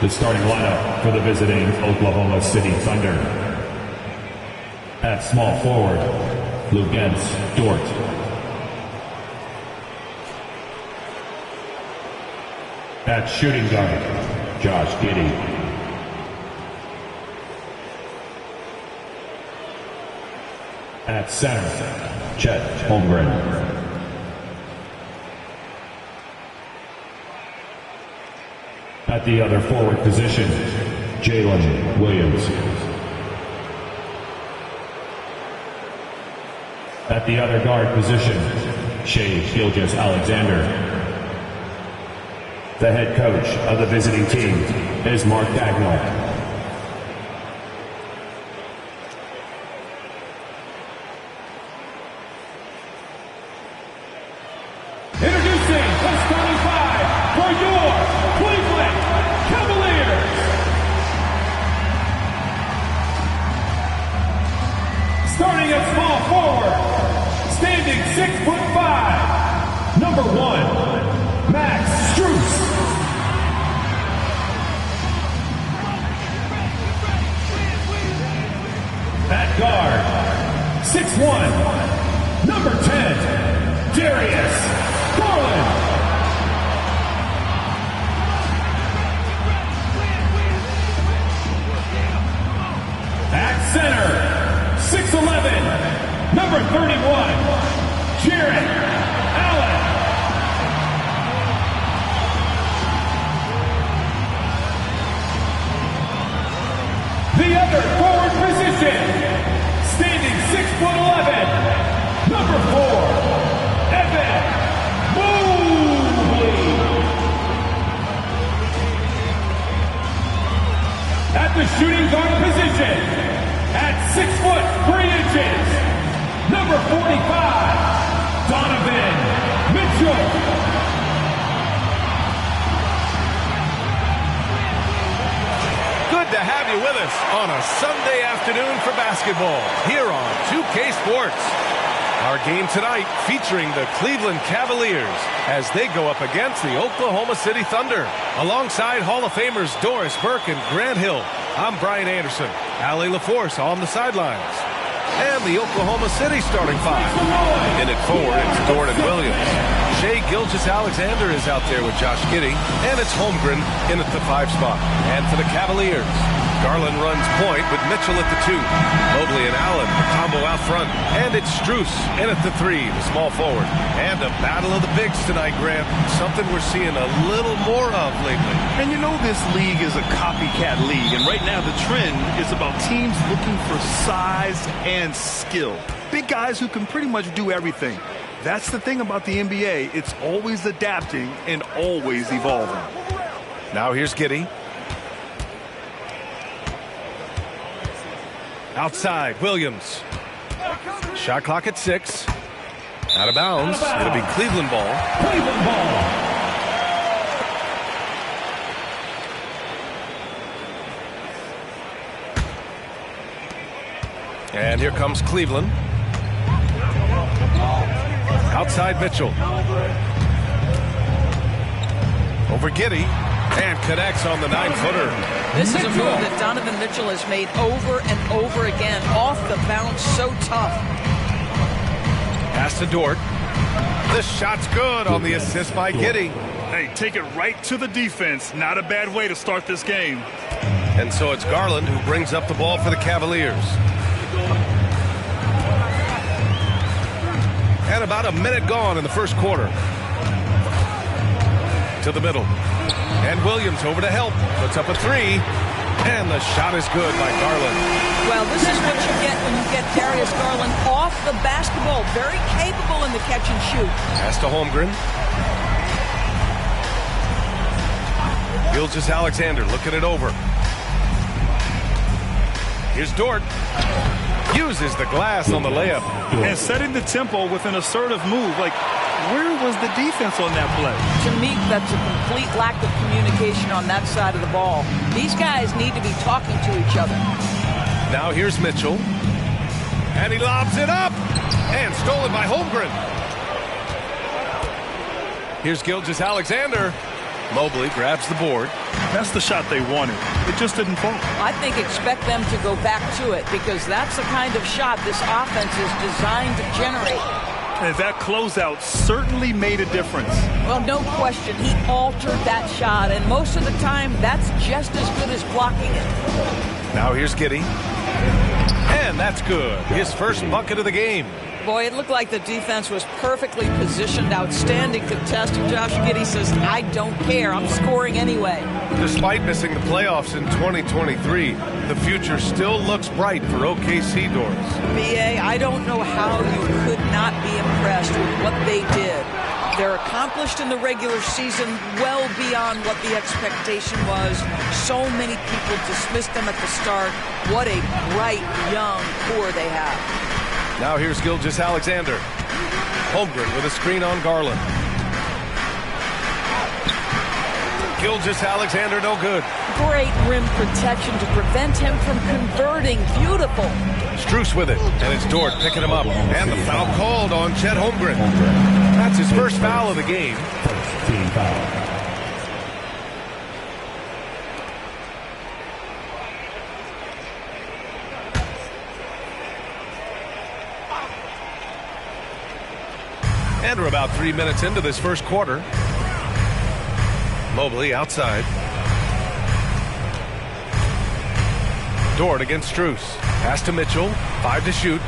The starting lineup for the visiting Oklahoma City Thunder. At small forward, Lugens Dort. At shooting guard, Josh Giddey. At center, Chet Holmgren. At the other forward position, Jalen Williams. At the other guard position, Shai Gilgeous-Alexander. The head coach of the visiting team is Mark Dagnall. Introducing the starting five for your Cleveland Cavaliers. Starting at small forward, standing 6'5", number 1, Max Strus. At guard, 6'1", number 10, Darius Garland. At center, 6'11", number 31, Jarrett Allen. The other forward position, standing 6'11", number 4, Evan Mobley. At the shooting guard position, at 6'3", number 45, Donovan Mitchell. Good to have you with us on a Sunday afternoon for basketball here on 2K Sports. Our game tonight featuring the Cleveland Cavaliers as they go up against the Oklahoma City Thunder. Alongside Hall of Famers Doris Burke and Grant Hill, I'm Brian Anderson. Allie LaForce on the sidelines. And the Oklahoma City starting five. In it forward, it's Dort and Williams. Shai Gilgeous-Alexander is out there with Josh Giddey, and it's Holmgren in at the 5 spot. And for the Cavaliers, Garland runs point with Mitchell at the 2. Mobley and Allen, the combo out front. And it's Strus in at the 3, the small forward. And a battle of the bigs tonight, Grant. Something we're seeing a little more of lately. And you know this league is a copycat league, and right now the trend is about teams looking for size and skill. Big guys who can pretty much do everything. That's the thing about the NBA. It's always adapting and always evolving. Now here's Giddey. Outside, Williams. Shot clock at 6. Out of bounds. It'll be Cleveland ball. Cleveland ball. And here comes Cleveland. Outside Mitchell. Over Giddey. And connects on the 9-footer. This is a move that Donovan Mitchell has made over and over again. Off the bounce, so tough. Pass to Dort. The shot's good on the assist by Giddey. Hey, take it right to the defense. Not a bad way to start this game. And so it's Garland who brings up the ball for the Cavaliers. And about a minute gone in the first quarter. To the middle. And Williams over to help. Puts up a 3. And the shot is good by Garland. Well, this is what you get when you get Darius Garland off the basketball. Very capable in the catch and shoot. Pass to Holmgren. Gilgeous-Alexander looking it over. Here's Dort. Uses the glass on the layup. And setting the tempo with an assertive move. Like, where was the defense on that play? To me, that's a complete lack of communication on that side of the ball. These guys need to be talking to each other. Now here's Mitchell. And he lobs it up. And stolen by Holmgren. Here's Gilgeous-Alexander. Mobley grabs the board. That's the shot they wanted. It just didn't fall. I think expect them to go back to it because that's the kind of shot this offense is designed to generate. And that closeout certainly made a difference. Well, no question. He altered that shot, and most of the time, that's just as good as blocking it. Now here's Giddey. And that's good. His first bucket of the game. Boy, it looked like the defense was perfectly positioned, outstanding contest. And Josh Giddey says, I don't care. I'm scoring anyway. Despite missing the playoffs in 2023, the future still looks bright for OKC doors. BA, I don't know how you could not be impressed with what they did. They're accomplished in the regular season well beyond what the expectation was. So many people dismissed them at the start. What a bright, young core they have. Now here's Gilgeous-Alexander. Holmgren with a screen on Garland. Gilgeous-Alexander no good. Great rim protection to prevent him from converting. Beautiful. Strus with it, and it's Dort picking him up. And the foul called on Chet Holmgren. That's his first foul of the game. First team foul. And we're about 3 minutes into this first quarter. Mobley outside. Dort against Strus. Pass to Mitchell. 5 to shoot.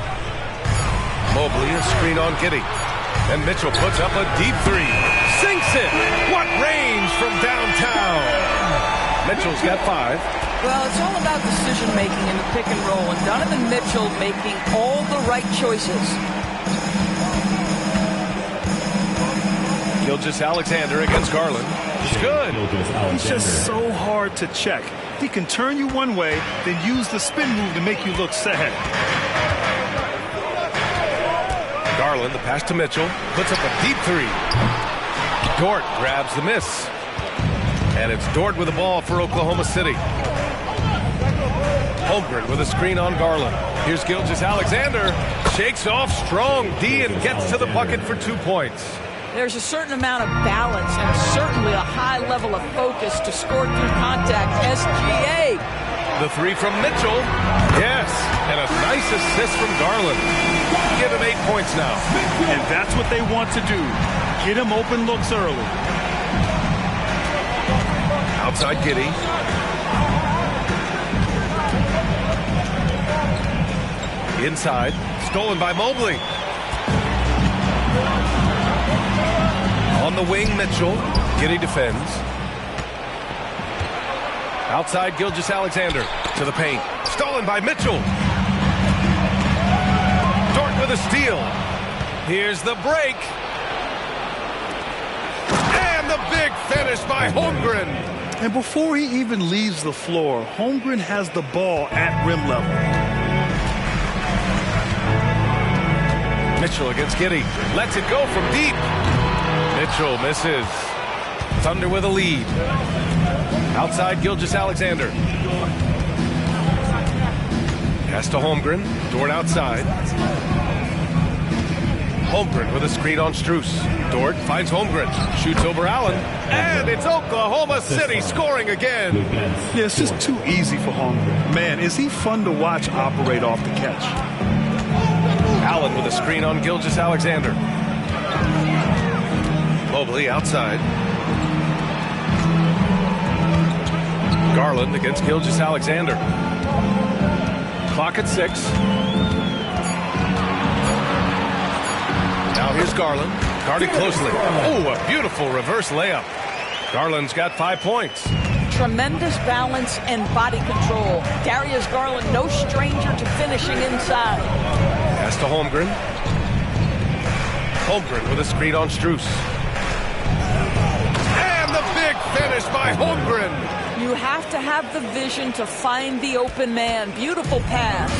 Mobley a screen on Giddey. And Mitchell puts up a deep three. Sinks it! What range from downtown! Mitchell's got 5. Well, it's all about decision-making in the pick and roll. And Donovan Mitchell making all the right choices. Gilgeous-Alexander against Garland. It's good. He's just so hard to check. He can turn you one way, then use the spin move to make you look sad. Garland, the pass to Mitchell, puts up a deep three. Dort grabs the miss. And it's Dort with the ball for Oklahoma City. Holmgren with a screen on Garland. Here's Gilgeous-Alexander. Shakes off strong D and gets to the bucket for 2 points. There's a certain amount of balance and certainly a high level of focus to score through contact. SGA. The three from Mitchell. Yes. And a nice assist from Garland. Give him 8 points now. And that's what they want to do. Get him open looks early. Outside Giddey. Inside. Stolen by Mobley. On the wing, Mitchell. Giddey defends. Outside, Gilgeous-Alexander to the paint. Stolen by Mitchell. Dort with a steal. Here's the break. And the big finish by Holmgren. And before he even leaves the floor, Holmgren has the ball at rim level. Mitchell against Giddey. Lets it go from deep. Mitchell misses. Thunder with a lead. Outside, Gilgeous-Alexander. Pass to Holmgren. Dort outside. Holmgren with a screen on Strus. Dort finds Holmgren. Shoots over Allen. And it's Oklahoma City scoring again. Yeah, it's just too easy for Holmgren. Man, is he fun to watch operate off the catch. Allen with a screen on Gilgeous-Alexander. Mobley outside. Garland against Gilgeous-Alexander. Clock at 6. Now here's Garland. Guarded closely. Oh, a beautiful reverse layup. Garland's got 5 points. Tremendous balance and body control. Darius Garland, no stranger to finishing inside. Pass to Holmgren. Holmgren with a screen on Strus. And the big finish by Holmgren. You have to have the vision to find the open man. Beautiful pass.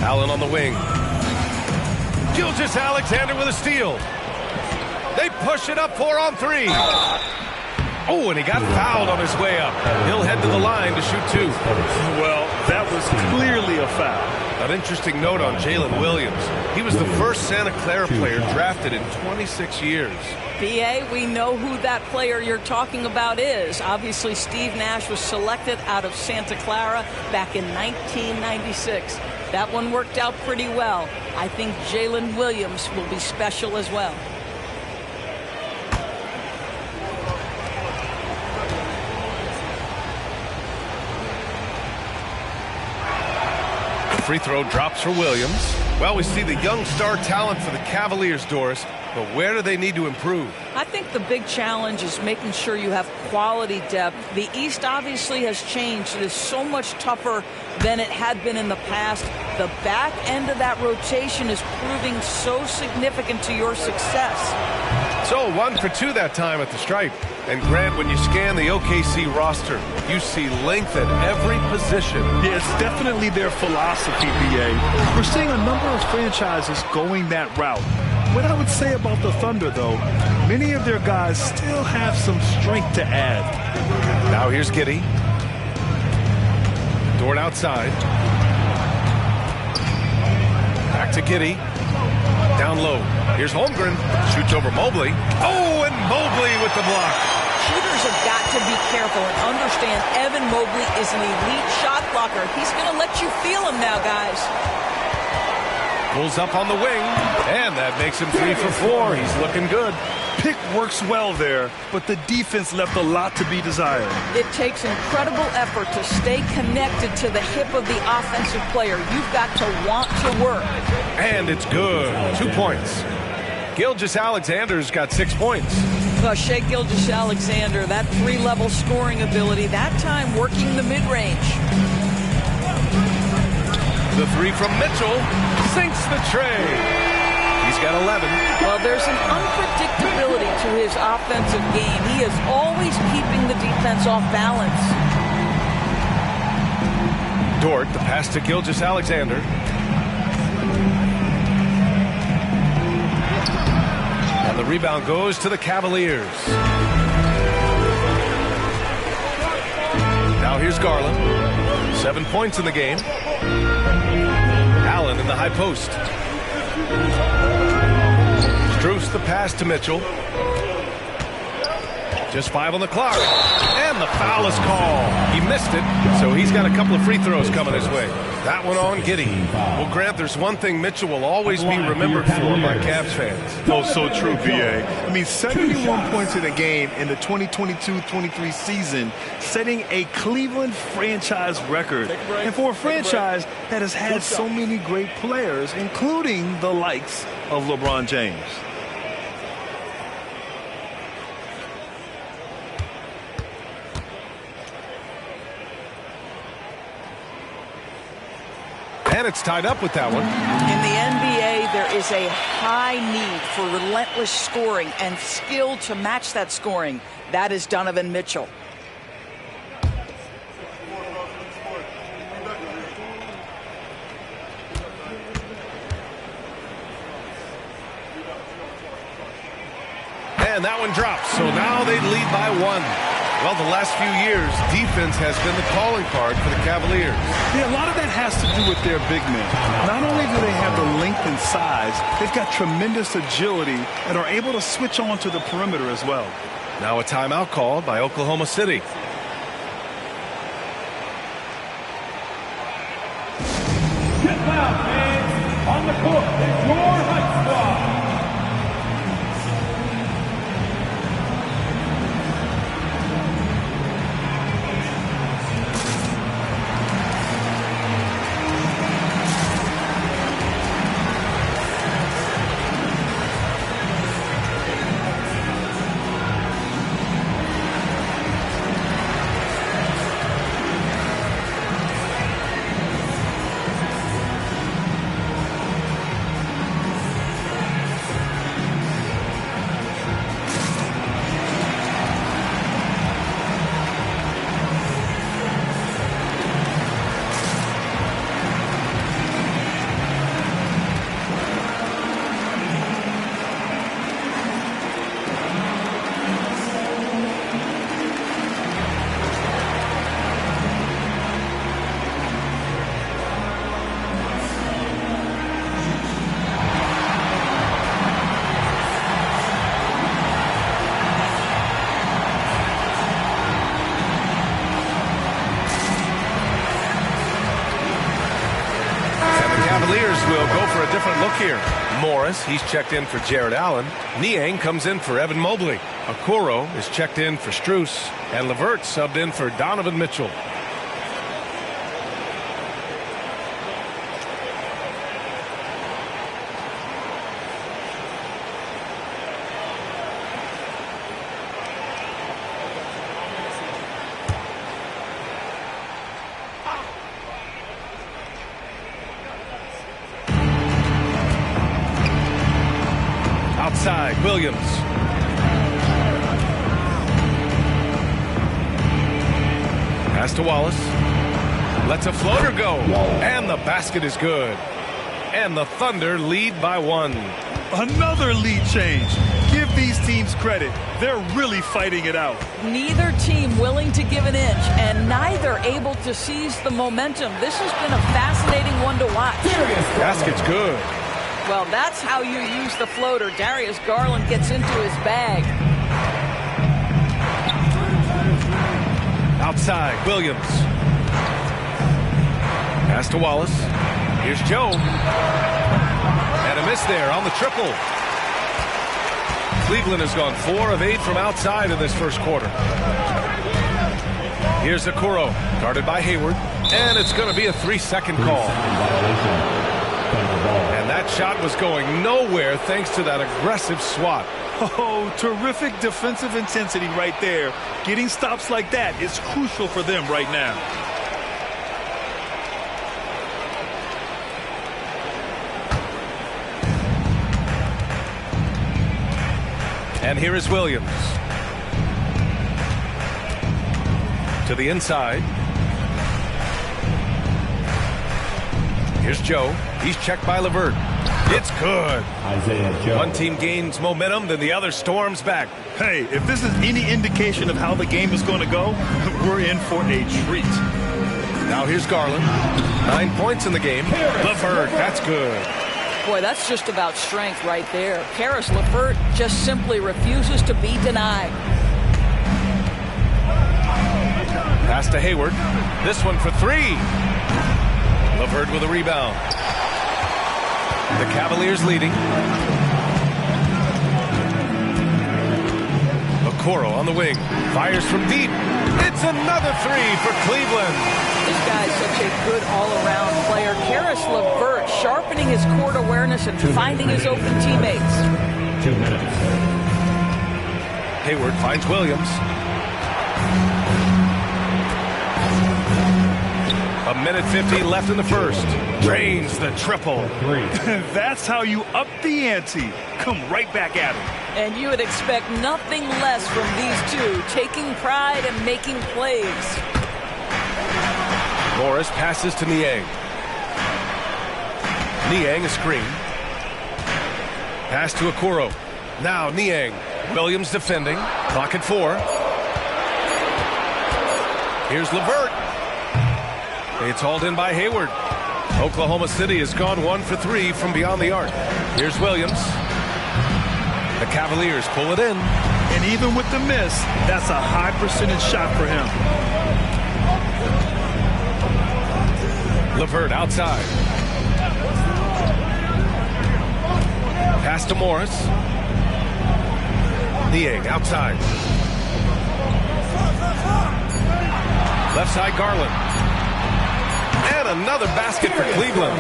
Allen on the wing. Gilgeous-Alexander with a steal. They push it up 4 on 3. Oh, and he got fouled on his way up. He'll head to the line to shoot 2. Well, that was clearly a foul. An interesting note on Jalen Williams. He was the first Santa Clara player drafted in 26 years. BA, we know who that player you're talking about is. Obviously, Steve Nash was selected out of Santa Clara back in 1996. That one worked out pretty well. I think Jalen Williams will be special as well. Free throw drops for Williams. Well, we see the young star talent for the Cavaliers, Doris, but where do they need to improve? I think the big challenge is making sure you have quality depth. The East obviously has changed. It is so much tougher than it had been in the past. The back end of that rotation is proving so significant to your success. So 1 for 2 that time at the stripe. And Grant, when you scan the OKC roster, you see length at every position. Yeah, it's definitely their philosophy, BA. We're seeing a number of franchises going that route. What I would say about the Thunder, though, many of their guys still have some strength to add. Now here's Giddey. Dort outside. Back to Giddey. Down low. Here's Holmgren. Shoots over Mobley. Oh, and Mobley with the block. Shooters have got to be careful and understand Evan Mobley is an elite shot blocker. He's going to let you feel him now, guys. Pulls up on the wing, and that makes him 3 for 4. He's looking good. Pick works well there, but the defense left a lot to be desired. It takes incredible effort to stay connected to the hip of the offensive player. You've got to want to work. And it's good. 2 points. Gilgeous-Alexander's got 6 points. Well, Shai Gilgeous-Alexander, that 3-level scoring ability, that time working the mid-range. The 3 from Mitchell sinks the tray. He's got 11. Well, there's an unpredictability to his offensive game. He is always keeping the defense off balance. Dort, the pass to Gilgeous-Alexander. And the rebound goes to the Cavaliers. Now here's Garland. 7 points in the game. Allen in the high post. Strus the pass to Mitchell. Just 5 on the clock. And the foul is called. He missed it, so he's got a couple of free throws coming his way. That one on Giddey. Well, Grant, there's one thing Mitchell will always be remembered for by Cavs fans. Oh, so true, BA. I mean, 71 points in a game in the 2022-23 season, setting a Cleveland franchise record. And for a franchise that has had so many great players, including the likes of LeBron James. And it's tied up with that one. In the NBA, there is a high need for relentless scoring and skill to match that scoring. That is Donovan Mitchell. And that one drops, so now they lead by 1. Well, the last few years, defense has been the calling card for the Cavaliers. Yeah, a lot of that has to do with their big men. Not only do they have the length and size, they've got tremendous agility and are able to switch on to the perimeter as well. Now a timeout called by Oklahoma City. Get loud, fans. On the court is your Hunt Squad. They'll go for a different look here. Morris, he's checked in for Jared Allen. Niang comes in for Evan Mobley. Okoro is checked in for Strus. And LeVert subbed in for Donovan Mitchell. Outside, Williams. Pass to Wallace. Lets a floater go. And the basket is good. And the Thunder lead by 1. Another lead change. Give these teams credit. They're really fighting it out. Neither team willing to give an inch, and neither able to seize the momentum. This has been a fascinating one to watch. Basket's good. Well, that's how you use the floater. Darius Garland gets into his bag. Outside, Williams. Pass to Wallace. Here's Joe. And a miss there on the triple. Cleveland has gone 4 of 8 from outside in this first quarter. Here's Okoro, guarded by Hayward. And it's going to be a 3-second call. And that shot was going nowhere thanks to that aggressive swat. Oh, terrific defensive intensity right there. Getting stops like that is crucial for them right now. And here is Williams. To the inside. Here's Joe. He's checked by LeVert. It's good. Isaiah Joe. One team gains momentum, then the other storms back. Hey, if this is any indication of how the game is going to go, we're in for a treat. Now here's Garland. 9 points in the game. LeVert, that's good. Boy, that's just about strength right there. Karis LeVert just simply refuses to be denied. Pass to Hayward. This one for 3. LeVert with a rebound. The Cavaliers leading. Okoro on the wing. Fires from deep. It's another 3 for Cleveland. This guy's such a good all-around player. Karis LeVert sharpening his court awareness and finding his open teammates. 2 minutes. Hayward finds Williams. A minute 50 left in the first. Drains the triple. 3. That's how you up the ante. Come right back at him. And you would expect nothing less from these two, taking pride and making plays. Morris passes to Niang. Niang a screen. Pass to Okoro. Now Niang. Williams defending. Clock at 4. Here's LeVert. It's hauled in by Hayward. Oklahoma City has gone 1 for 3 from beyond the arc. Here's Williams. The Cavaliers pull it in. And even with the miss, that's a high percentage shot for him. LeVert outside. Pass to Morris. Niang outside. Left side Garland. And another basket for Cleveland.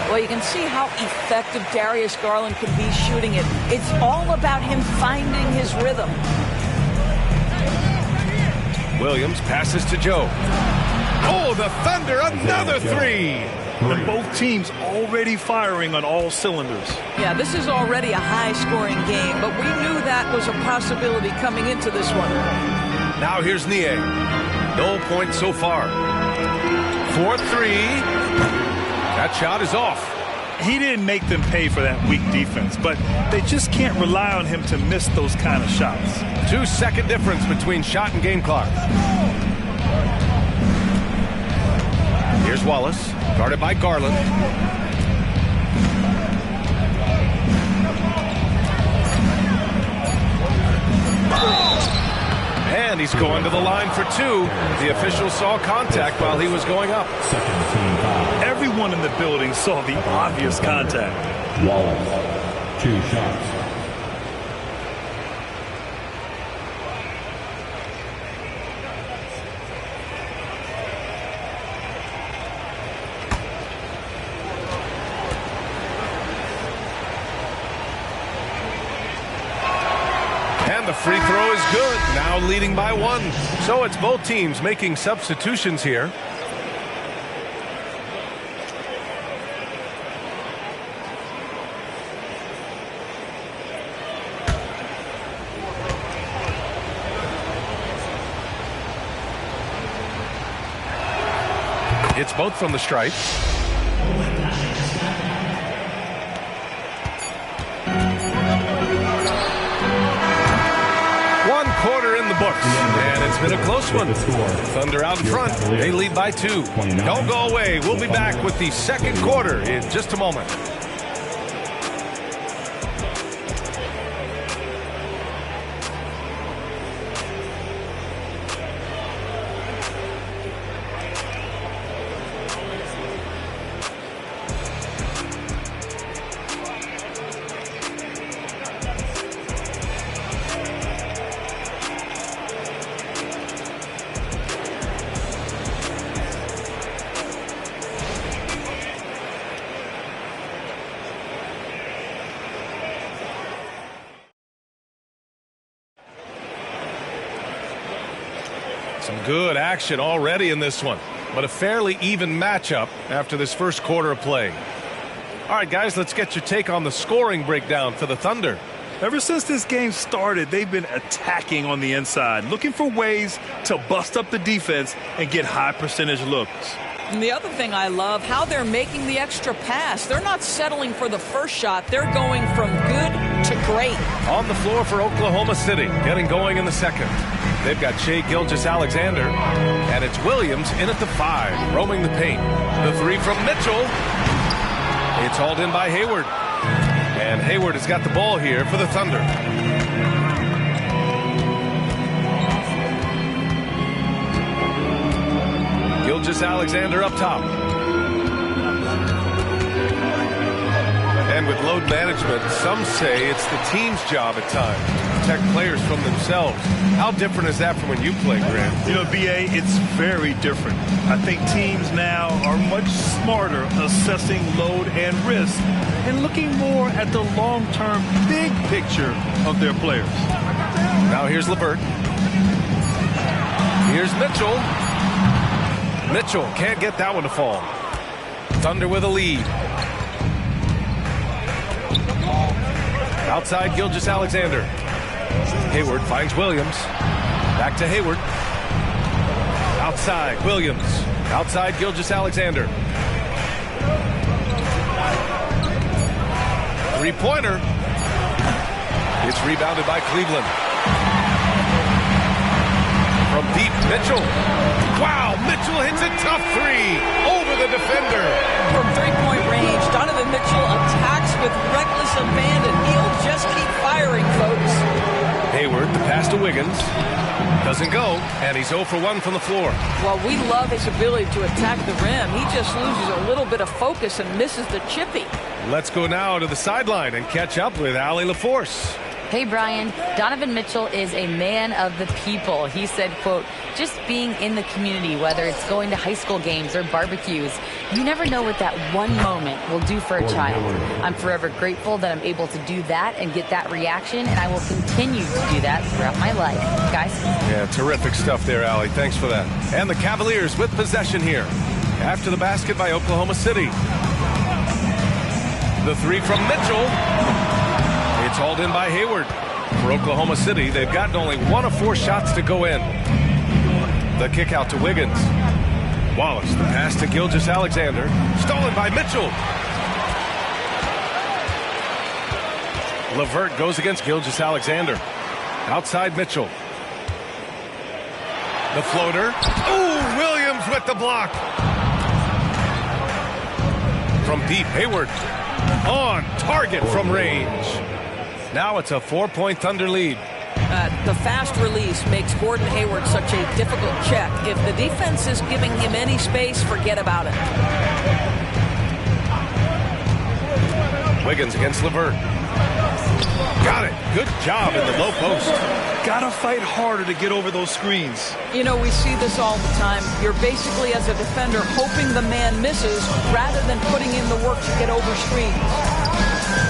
Well, you can see how effective Darius Garland can be shooting it. It's all about him finding his rhythm. Williams passes to Joe. Oh, the Thunder, another 3. And both teams already firing on all cylinders. Yeah, this is already a high-scoring game, but we knew that was a possibility coming into this one. Now here's Niang. No points so far. 4-3. That shot is off. He didn't make them pay for that weak defense, but they just can't rely on him to miss those kind of shots. 2-second difference between shot and game clock. Here's Wallace, guarded by Garland. And he's going to the line for 2. The official saw contact while he was going up. Second team foul. Everyone Everyone in the building saw the obvious contact. Wallace, 2 shots. And the free throw is good, now leading by 1. So it's both teams making substitutions here. It's both from the stripe. One quarter in the books, and it's been a close one. Thunder out in front. They lead by 2. Don't go away. We'll be back with the second quarter in just a moment. Some good action already in this one, but a fairly even matchup after this first quarter of play. All right, guys, let's get your take on the scoring breakdown for the Thunder. Ever since this game started, they've been attacking on the inside, looking for ways to bust up the defense and get high percentage looks. And the other thing I love, how they're making the extra pass. They're not settling for the first shot. They're going from good to great. On the floor for Oklahoma City, getting going in the second. They've got Shai Gilgeous-Alexander, and it's Williams in at the 5, roaming the paint. The 3 from Mitchell. It's hauled in by Hayward. And Hayward has got the ball here for the Thunder. Gilgeous-Alexander up top. And with load management, some say it's the team's job at times to protect players from themselves. How different is that from when you play, Grant? You know, B.A., it's very different. I think teams now are much smarter assessing load and risk and looking more at the long-term big picture of their players. Now here's LeVert. Here's Mitchell. Mitchell can't get that one to fall. Thunder with a lead. Outside Gilgeous-Alexander. Hayward finds Williams. Back to Hayward. Outside Williams. Outside Gilgeous-Alexander. Three-pointer. It's rebounded by Cleveland. From deep, Mitchell. Wow, Mitchell hits a tough 3 over the defender. From three-point range, Donovan Mitchell attacks with reckless abandon. He'll just keep firing, folks. Hayward, the pass to Wiggins. Doesn't go, and he's 0 for 1 from the floor. Well, we love his ability to attack the rim. He just loses a little bit of focus and misses the chippy. Let's go now to the sideline and catch up with Allie LaForce. Hey, Brian, Donovan Mitchell is a man of the people. He said, quote, just being in the community, whether it's going to high school games or barbecues, you never know what that one moment will do for a child. I'm forever grateful that I'm able to do that and get that reaction, and I will continue to do that throughout my life. Guys? Yeah, terrific stuff there, Allie. Thanks for that. And the Cavaliers with possession here. After the basket by Oklahoma City. The 3 from Mitchell. It's hauled in by Hayward. For Oklahoma City, they've gotten only 1 of 4 shots to go in. The kick out to Wiggins. Wallace, the pass to Gilgeous-Alexander. Stolen by Mitchell. LeVert goes against Gilgeous-Alexander. Outside Mitchell. The floater. Ooh, Williams with the block. From deep, Hayward. On target from range. Now it's a 4-point Thunder lead. The fast release makes Gordon Hayward such a difficult check. If the defense is giving him any space, forget about it. Wiggins against Levert. Got it. Good job in the low post. Gotta fight harder to get over those screens. You know, we see this all the time. You're basically, as a defender, hoping the man misses rather than putting in the work to get over screens.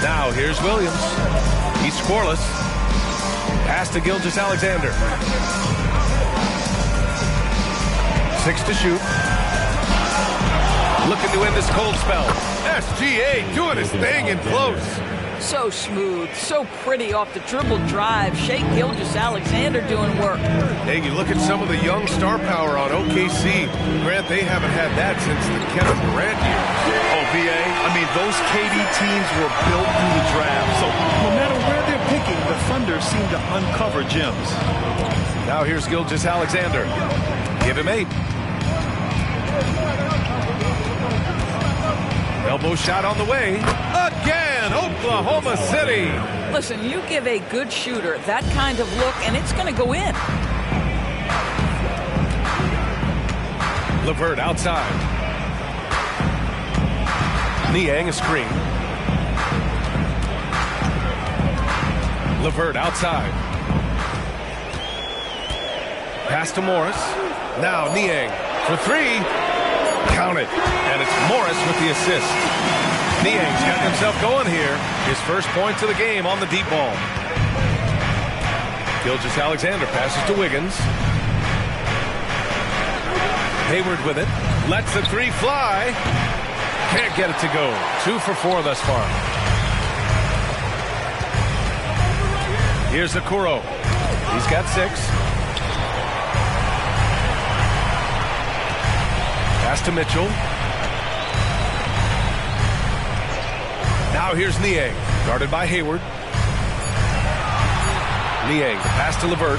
Now here's Williams. He's scoreless. Pass to Gilgeous-Alexander. 6 to shoot. Looking to end this cold spell. SGA doing his thing in close. So smooth, so pretty off the dribble drive. Shea Gilgeous-Alexander doing work. Hey, you look at some of the young star power on OKC. Grant, they haven't had that since the Kevin Durant years. Oh, BA, I mean, those KD teams were built through the draft. So no matter where they're picking, the Thunder seem to uncover gems. Now here's Gilgeous-Alexander. Give him 8. Elbow shot on the way. Again, Oklahoma City. Listen, you give a good shooter that kind of look, and it's going to go in. Levert outside. Niang a screen. Levert outside. Pass to Morris. Now Niang for 3. Count it. And it's Morris with the assist. Niang's got himself going here. His first points of the game on the deep ball. Gilgeous-Alexander passes to Wiggins. Hayward with it. Lets the 3 fly. Can't get it to go. 2 for 4 thus far. Here's Okoro. He's got 6. Pass to Mitchell. Now here's Niang, guarded by Hayward. Niang, the pass to Levert.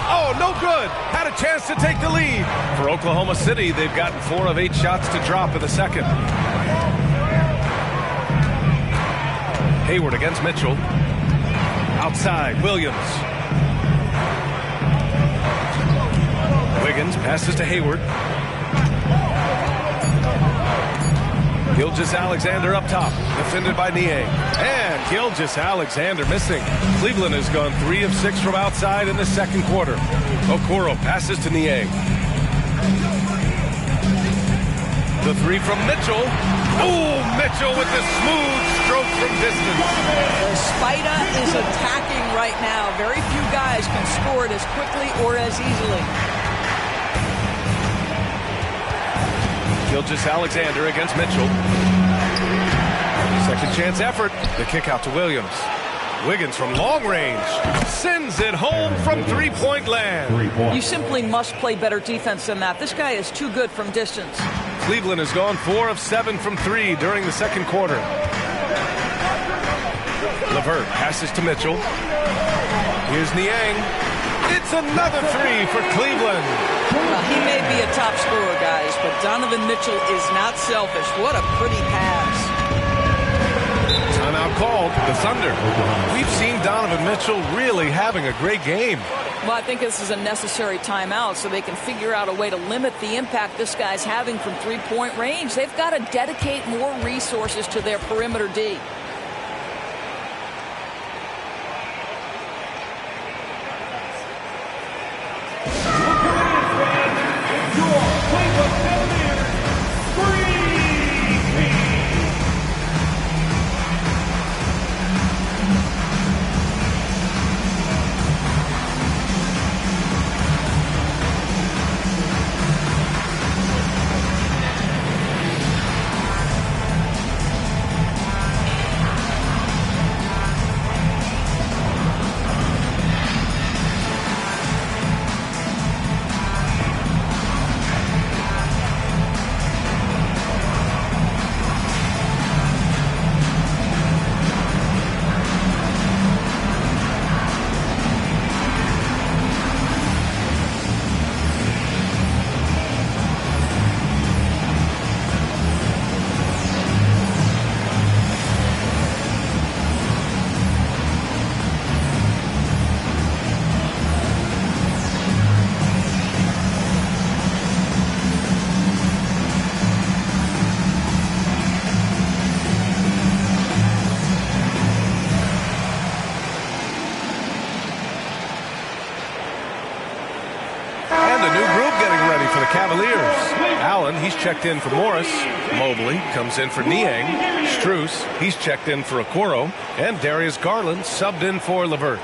Oh, no good. Had a chance to take the lead. For Oklahoma City, they've gotten 4 of 8 shots to drop in the second. Hayward against Mitchell. Outside, Williams. Wiggins passes to Hayward. Gilgeous-Alexander up top, defended by Niang. And Gilgeous-Alexander missing. Cleveland has gone 3 of 6 from outside in the second quarter. Okoro passes to Niang. The 3 from Mitchell. Oh, Mitchell with the smooth stroke from distance. Spida is attacking right now. Very few guys can score it as quickly or as easily. Gilgeous-Alexander against Mitchell. Second chance effort. The kick out to Williams. Wiggins from long range sends it home from three-point land. 3 points. You simply must play better defense than that. This guy is too good from distance. Cleveland has gone 4 of 7 from 3 during the second quarter. Levert passes to Mitchell. Here's Niang. It's another 3 for Cleveland. Well, he may be a top scorer, guys, but Donovan Mitchell is not selfish. What a pretty pass. Timeout called. The Thunder. We've seen Donovan Mitchell really having a great game. Well, I think this is a necessary timeout so they can figure out a way to limit the impact this guy's having from three-point range. They've got to dedicate more resources to their perimeter D. a new group getting ready for the Cavaliers. Allen, he's checked in for Morris. Mobley comes in for Niang. Strus, he's checked in for Okoro. And Darius Garland subbed in for LeVert.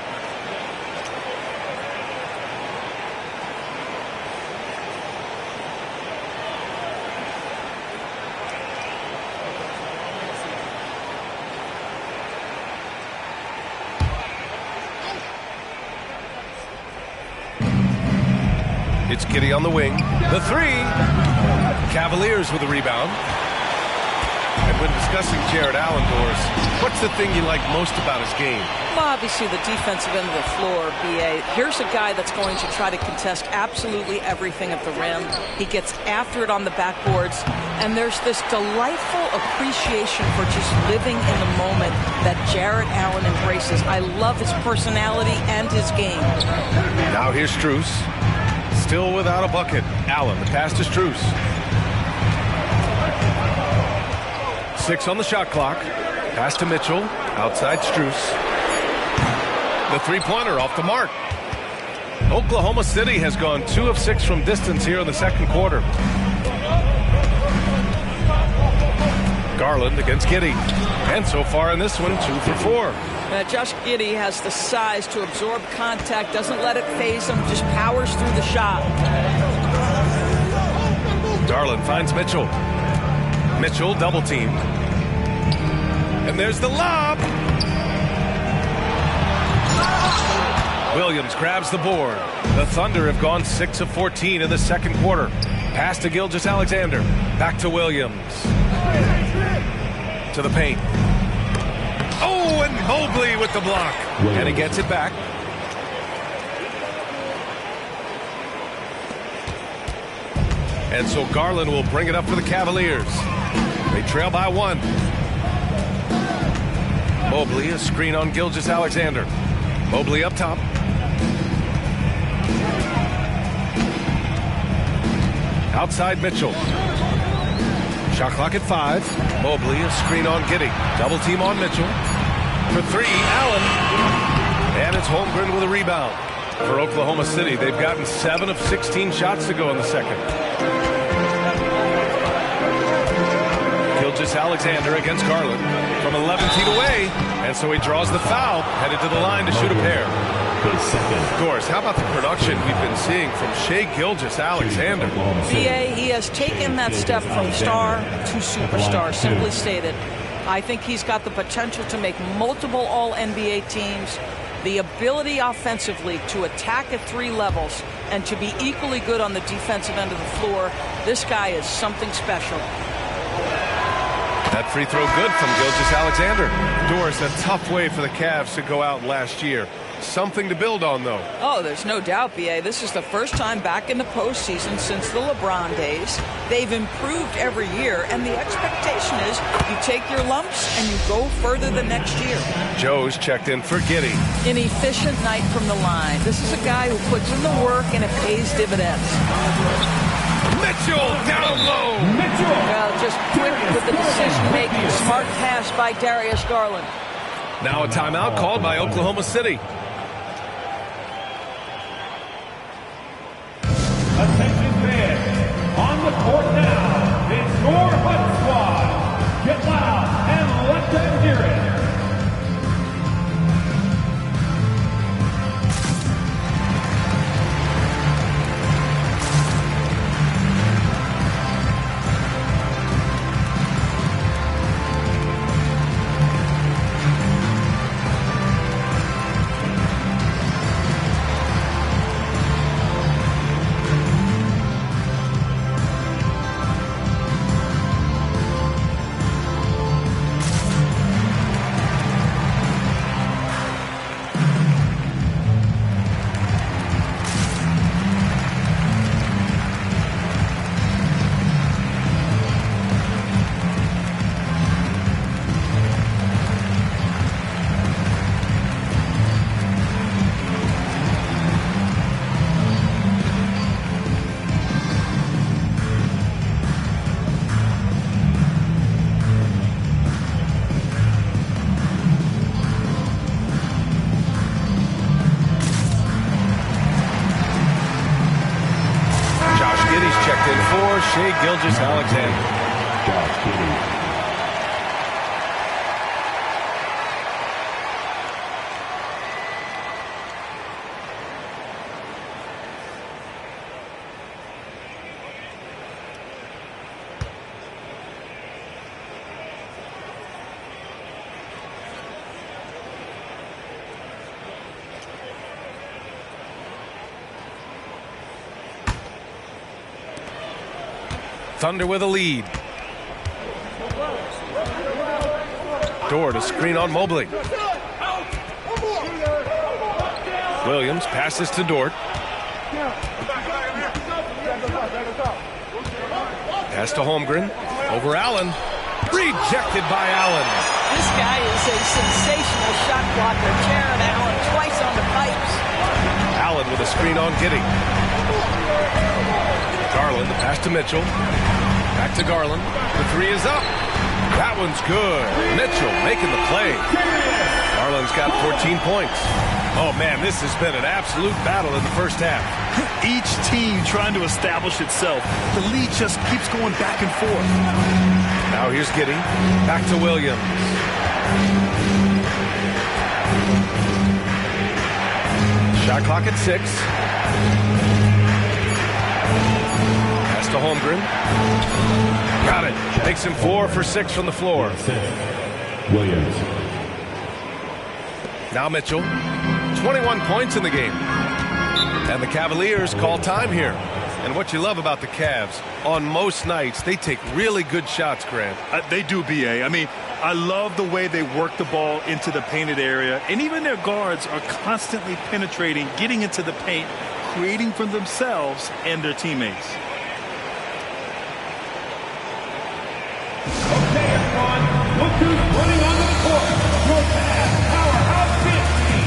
It's Giddey on the wing. The three. Cavaliers with a rebound. And when discussing Jared Allen, Doris, what's the thing you like most about his game? Well, obviously the defensive end of the floor, B.A. Here's a guy that's going to try to contest absolutely everything at the rim. He gets after it on the backboards. And there's this delightful appreciation for just living in the moment that Jared Allen embraces. I love his personality and his game. Now here's Strus. Still without a bucket. Allen, the pass to Strus. 6 on the shot clock. Pass to Mitchell. Outside Strus. The three-pointer off the mark. Oklahoma City has gone 2 of 6 from distance here in the second quarter. Garland against Giddey. And so far in this one, 2 for 4. Josh Giddey has the size to absorb contact, doesn't let it phase him, just powers through the shot. Garland finds Mitchell. Mitchell double team. And there's the lob. Williams grabs the board. The Thunder have gone 6 of 14 in the second quarter. Pass to Gilgeous-Alexander. Back to Williams. To the paint. Oh, and Mobley with the block. And he gets it back. And so Garland will bring it up for the Cavaliers. They trail by 1. Mobley, a screen on Gilgeous-Alexander. Mobley up top. Outside Mitchell. Shot clock at 5. Mobley, a screen on Giddey. Double team on Mitchell. For 3, Allen. And it's Holmgren with a rebound. For Oklahoma City, they've gotten 7 of 16 shots to go in the second. Gilgeous-Alexander against Garland from 11 feet away. And so he draws the foul, headed to the line to shoot a pair. Doris, how about the production we've been seeing from Shai Gilgeous-Alexander? B.A., he has taken that step from star to superstar, simply stated. I think he's got the potential to make multiple All-NBA teams, the ability offensively to attack at 3 levels, and to be equally good on the defensive end of the floor. This guy is something special. That free throw good from Gilgeous-Alexander. Doris, a tough way for the Cavs to go out last year. Something to build on, though. Oh, there's no doubt, B.A. This is the first time back in the postseason since the LeBron days. They've improved every year, and the expectation is you take your lumps and you go further the next year. Joe's checked in for Giddey. An efficient night from the line. This is a guy who puts in the work and it pays dividends. Mitchell down low. Mitchell. Well, just quick with the decision-making. Smart pass by Darius Garland. Now a timeout called by Oklahoma City. Attention fans, on the court now, it's your Hut Squad. Get loud and let them hear it. Shai Gilgeous-Alexander. Josh Giddey. Thunder with a lead. Dort to screen on Mobley. Williams passes to Dort. Pass to Holmgren. Over Allen. Rejected by Allen. This guy is a sensational shot blocker. Jared Allen twice on the pipes. Allen with a screen on Giddey. Garland, the pass to Mitchell. Back to Garland. The three is up. That one's good. Mitchell making the play. Garland's got 14 points. Oh, man, this has been an absolute battle in the first half. Each team trying to establish itself. The lead just keeps going back and forth. Now here's Giddey. Back to Williams. Shot clock at 6. Pass to Holmgren. Got it. Makes him 4 for 6 from the floor. Williams. Now Mitchell. 21 points in the game. And the Cavaliers call time here. And what you love about the Cavs, on most nights, they take really good shots, Grant. They do, B.A. I mean, I love the way they work the ball into the painted area. And even their guards are constantly penetrating, getting into the paint, creating for themselves and their teammates. Okay, everyone, look who's running onto the court. Your Cavs powerhouse big team.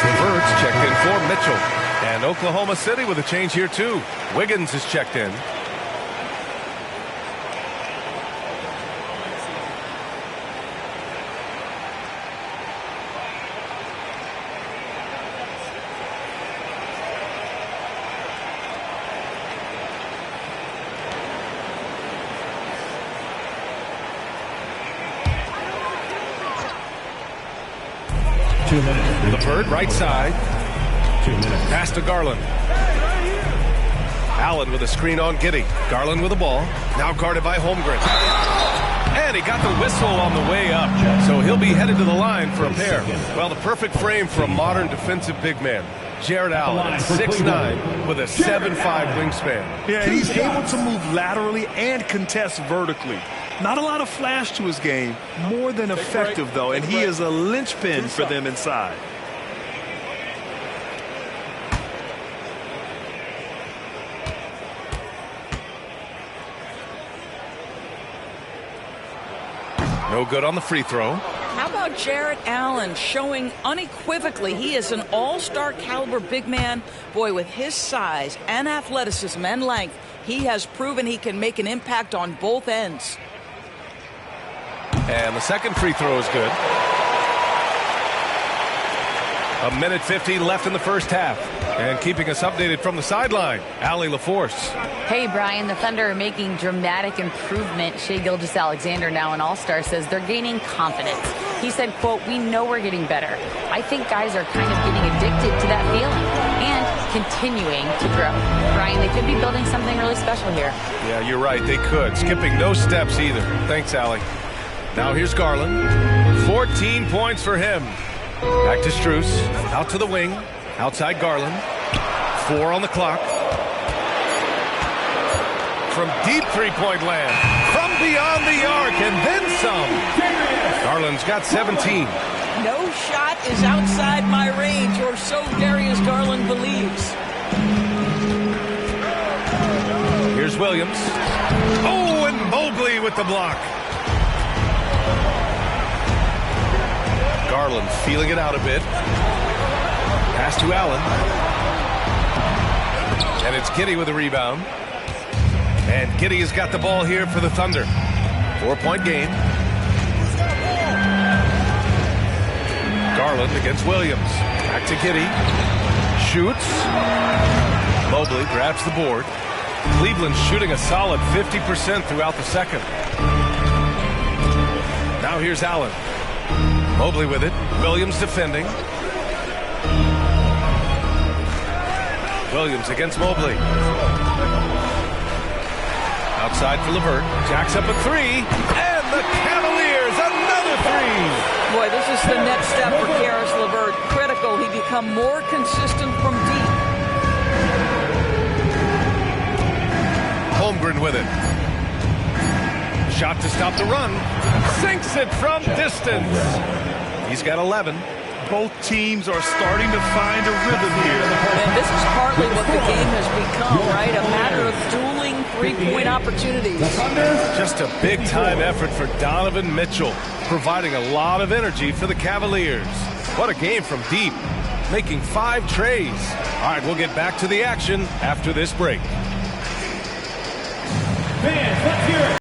Levert's checked in for Mitchell. And Oklahoma City with a change here, too. Wiggins is checked in. Levert, right side. 2 minutes. Pass to Garland. Allen with a screen on Giddey. Garland with the ball. Now guarded by Holmgren. And he got the whistle on the way up. So he'll be headed to the line for a pair. Well, the perfect frame for a modern defensive big man. Jared Allen, 6'9", with a 7'5" wingspan. Yeah, and he's able to move laterally and contest vertically. Not a lot of flash to his game, more than effective, though, and he is a linchpin for them inside. No good on the free throw. How about Jared Allen showing unequivocally he is an all-star caliber big man? Boy, with his size and athleticism and length, he has proven he can make an impact on both ends. And the second free throw is good. 1:50 left in the first half. And keeping us updated from the sideline, Allie LaForce. Hey, Brian, the Thunder are making dramatic improvement. Shai Gilgeous-Alexander, now an all-star, says they're gaining confidence. He said, quote, "We know we're getting better. I think guys are kind of getting addicted to that feeling and continuing to grow." Brian, they could be building something really special here. Yeah, you're right. They could. Skipping no steps either. Thanks, Allie. Now here's Garland. 14 points for him. Back to Strus. Out to the wing. Outside Garland. 4 on the clock. From deep three-point land. From beyond the arc and then some. Garland's got 17. No shot is outside my range, or so Darius Garland believes. Here's Williams. Oh, and Mobley with the block. Garland feeling it out a bit. Pass to Allen. And it's Giddey with the rebound. And Giddey has got the ball here for the Thunder. 4-point game. Garland against Williams. Back to Giddey. Shoots. Mobley grabs the board. Cleveland shooting a solid 50% throughout the second. Now here's Allen. Mobley with it. Williams defending. Williams against Mobley. Outside for LeVert. Jacks up a three. And the Cavaliers, another three. Boy, this is the next step for Karis LeVert. Critical. He become more consistent from deep. Holmgren with it. Shot to stop the run. Sinks it from distance. He's got 11. Both teams are starting to find a rhythm here. And this is partly what the game has become, right? A matter of dueling three-point opportunities. Just a big-time effort for Donovan Mitchell, providing a lot of energy for the Cavaliers. What a game from deep, making 5 trays. All right, we'll get back to the action after this break. Fans, let's hear it.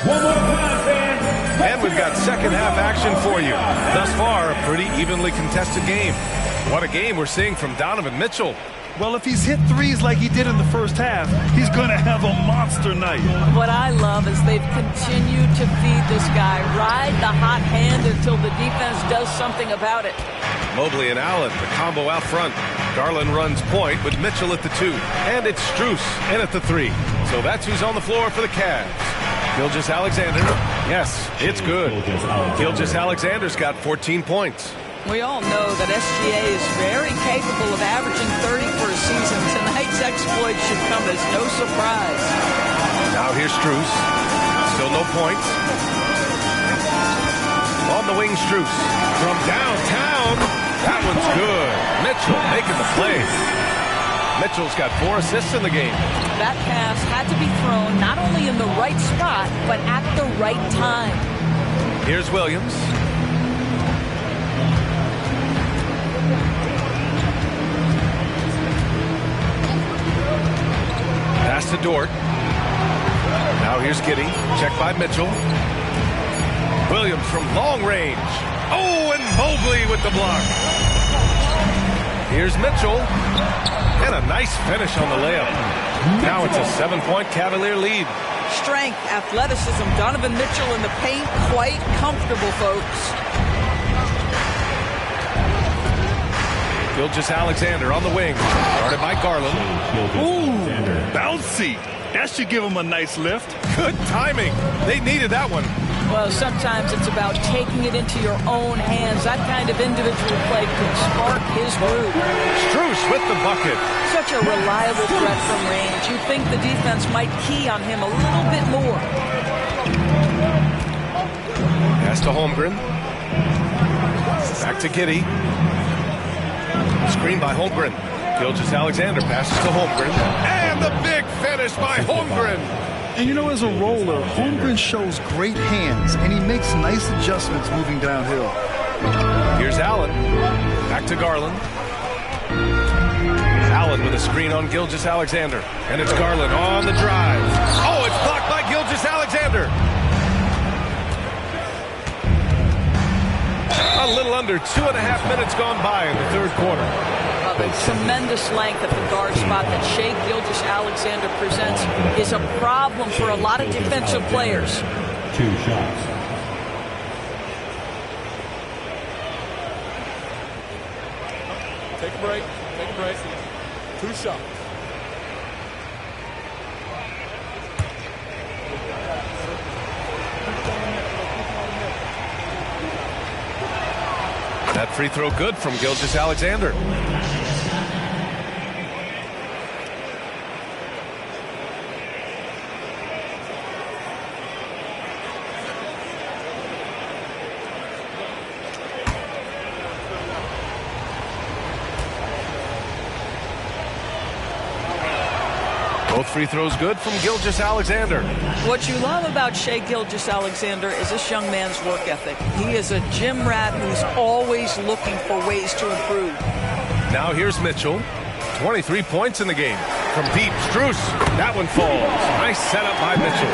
One more time, fans. And we've got second half action for you. Thus far, a pretty evenly contested game. What a game we're seeing from Donovan Mitchell. Well, if he's hit threes like he did in the first half, he's going to have a monster night. What I love is they've continued to feed this guy. Ride the hot hand until the defense does something about it. Mobley and Allen, the combo out front. Garland runs point with Mitchell at the 2. And it's Strus in at the 3. So that's who's on the floor for the Cavs. Gilgeous-Alexander. Yes, it's good. Gilgeous-Alexander's got 14 points. We all know that SGA is very capable of averaging 30 for a season. Tonight's exploit should come as no surprise. Now here's Strus. Still no points. On the wing, Strus. From downtown. That one's good. Mitchell making the play. Mitchell's got 4 assists in the game. That pass had to be thrown not only in the right spot, but at the right time. Here's Williams. Pass to Dort. Now here's Giddey. Checked by Mitchell. Williams from long range. Oh, and Mobley with the block. Here's Mitchell. And a nice finish on the layup. Now it's a 7-point Cavalier lead. Strength, athleticism, Donovan Mitchell in the paint, quite comfortable, folks. Gilgeous-Alexander on the wing. Guarded by Garland. Ooh, bouncy. That should give him a nice lift. Good timing. They needed that one. Well, sometimes it's about taking it into your own hands. That kind of individual play could spark his groove. Strus with the bucket. Such a reliable threat from range. You'd think the defense might key on him a little bit more. Pass to Holmgren. Back to Giddey. Screen by Holmgren. Gilgeous-Alexander passes to Holmgren. And the big finish by Holmgren. And you know, as a roller, Holmgren shows great hands, and he makes nice adjustments moving downhill. Here's Allen. Back to Garland. Allen with a screen on Gilgeous-Alexander. And it's Garland on the drive. Oh, it's blocked by Gilgeous-Alexander. A little under 2.5 minutes gone by in the third quarter. The tremendous length at the guard spot that Shai Gilgeous-Alexander presents is a problem for a lot of defensive players. 2 shots. Take a break. Take a break. 2 shots. That free throw good from Gilgeous-Alexander. Both free throws good from Gilgeous-Alexander. What you love about Shai Gilgeous-Alexander is this young man's work ethic. He is a gym rat who's always looking for ways to improve. Now here's Mitchell. 23 points in the game. From deep, Strus. That one falls. Nice setup by Mitchell.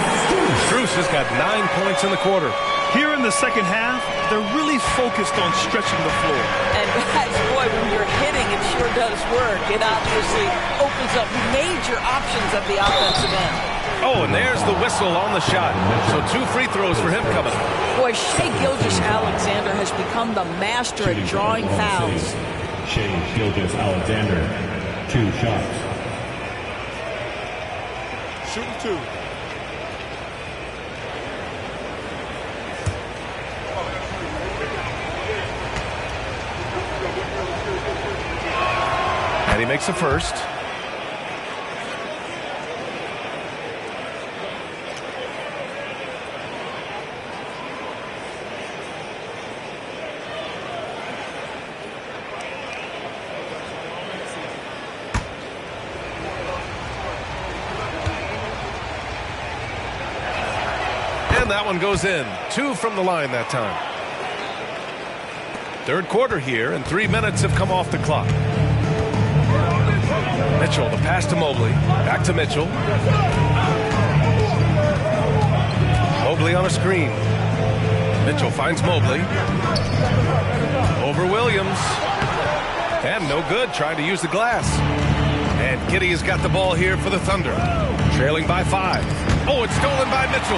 Strus has got 9 points in the quarter. Here in the second half, they're really focused on stretching the floor. And guys, boy, when you're hitting, it sure does work. It obviously opens up major options at the offensive end. Oh, and there's the whistle on the shot. So 2 free throws for him coming. Boy, Shai Gilgeous-Alexander has become the master at drawing fouls. Shai Gilgeous-Alexander, 2 shots. Shooting 2. And he makes the first. And that one goes in. 2 from the line that time. Third quarter here, and 3 minutes have come off the clock. Mitchell, the pass to Mobley. Back to Mitchell. Mobley on a screen. Mitchell finds Mobley. Over Williams. And no good, trying to use the glass. And Giddey has got the ball here for the Thunder. Trailing by 5. Oh, it's stolen by Mitchell.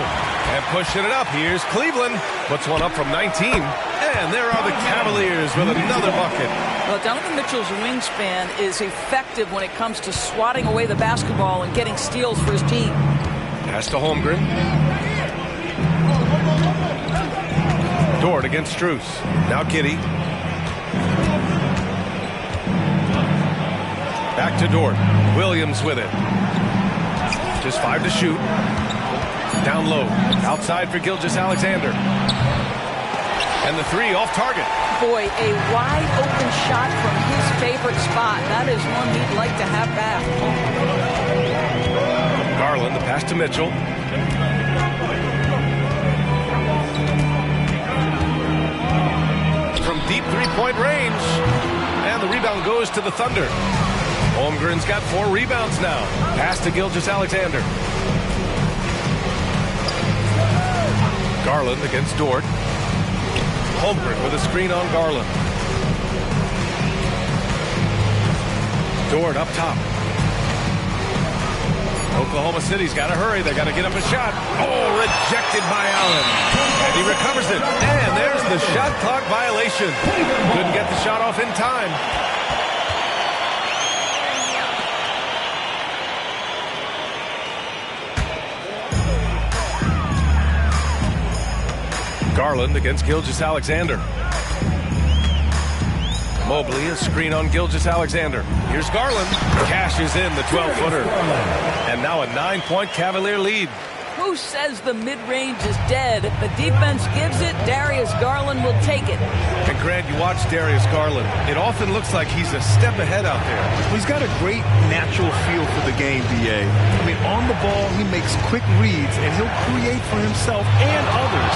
And pushing it up. Here's Cleveland. Puts one up from 19. And there are the Cavaliers with another bucket. Well, Donovan Mitchell's wingspan is effective when it comes to swatting away the basketball and getting steals for his team. Pass to Holmgren. Dort against Strus. Now Giddey. Back to Dort. Williams with it. Just 5 to shoot. Down low. Outside for Gilgeous-Alexander. And the 3 off target. Boy, a wide open shot from his favorite spot. That is one he'd like to have back. Garland, the pass to Mitchell. From deep three-point range. And the rebound goes to the Thunder. Holmgren's got 4 rebounds now. Pass to Gilgeous-Alexander. Garland against Dort. Holmgren with a screen on Garland. Dort up top. Oklahoma City's got to hurry. They got to get up a shot. Oh, rejected by Allen. And he recovers it. And there's the shot clock violation. Couldn't get the shot off in time. Garland against Gilgeous-Alexander. Mobley, a screen on Gilgeous-Alexander. Here's Garland. Cashes in the 12-footer. And now a 9-point Cavalier lead. Who says the mid-range is dead? The defense gives it. Darius Garland will take it. And Grant, you watch Darius Garland. It often looks like he's a step ahead out there. Well, he's got a great natural feel for the game, B.A. I mean, on the ball, he makes quick reads, and he'll create for himself and others.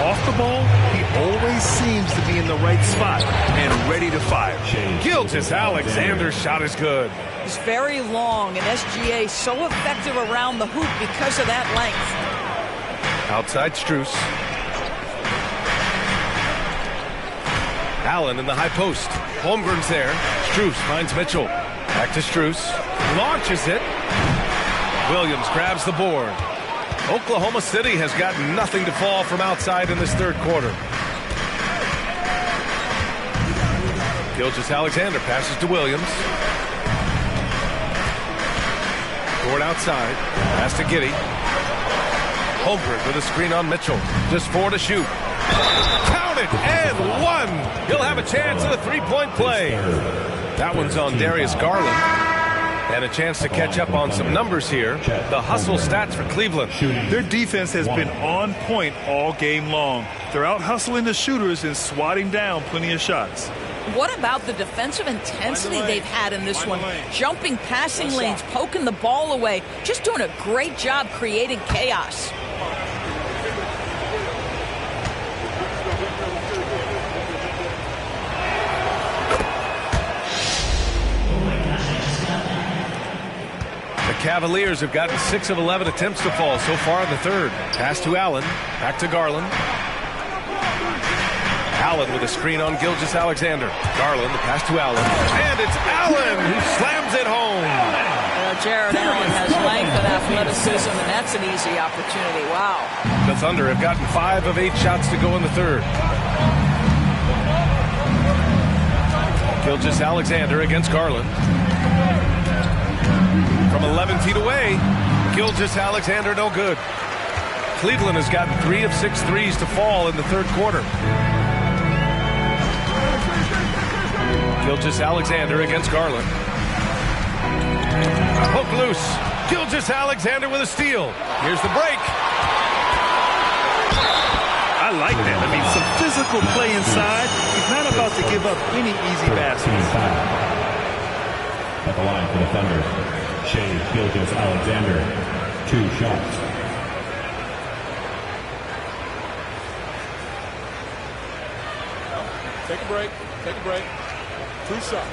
Off the ball, he always seems to be in the right spot and ready to fire. Gilgeous-Alexander's shot is good. He's very long, and SGA so effective around the hoop because of that length. Outside Strus. Allen in the high post. Holmgren's there. Strus finds Mitchell. Back to Strus. Launches it. Williams grabs the board. Oklahoma City has got nothing to fall from outside in this third quarter. Gilgeous-Alexander passes to Williams. Dort outside. Pass to Giddey. Holmgren with a screen on Mitchell. Just 4 to shoot. Count it! And 1! He'll have a chance at a 3-point play. That one's on Darius Garland. And a chance to catch up on some numbers here. The hustle stats for Cleveland. Their defense has been on point all game long. They're out hustling the shooters and swatting down plenty of shots. What about the defensive intensity they've had in this one? Jumping passing lanes, poking the ball away, just doing a great job creating chaos. The Cavaliers have gotten 6 of 11 attempts to fall so far in the third. Pass to Allen, back to Garland. Allen with a screen on Gilgeous-Alexander. Garland, the pass to Allen. And it's Allen who slams it home. Jared Allen has length and athleticism, and that's an easy opportunity. Wow. The Thunder have gotten 5 of 8 shots to go in the third. Gilgeous-Alexander against Garland. From 11 feet away, Gilgeous-Alexander no good. Cleveland has gotten 3 of 6 threes to fall in the third quarter. Gilgeous-Alexander against Garland. Hook loose. Gilgeous-Alexander with a steal. Here's the break. I like that. I mean, some physical play inside. He's not about to give up any easy baskets. At the line for the Thunder, Shea Gilgeous-Alexander, 2 shots. Take a break. Take a break. 2 shots.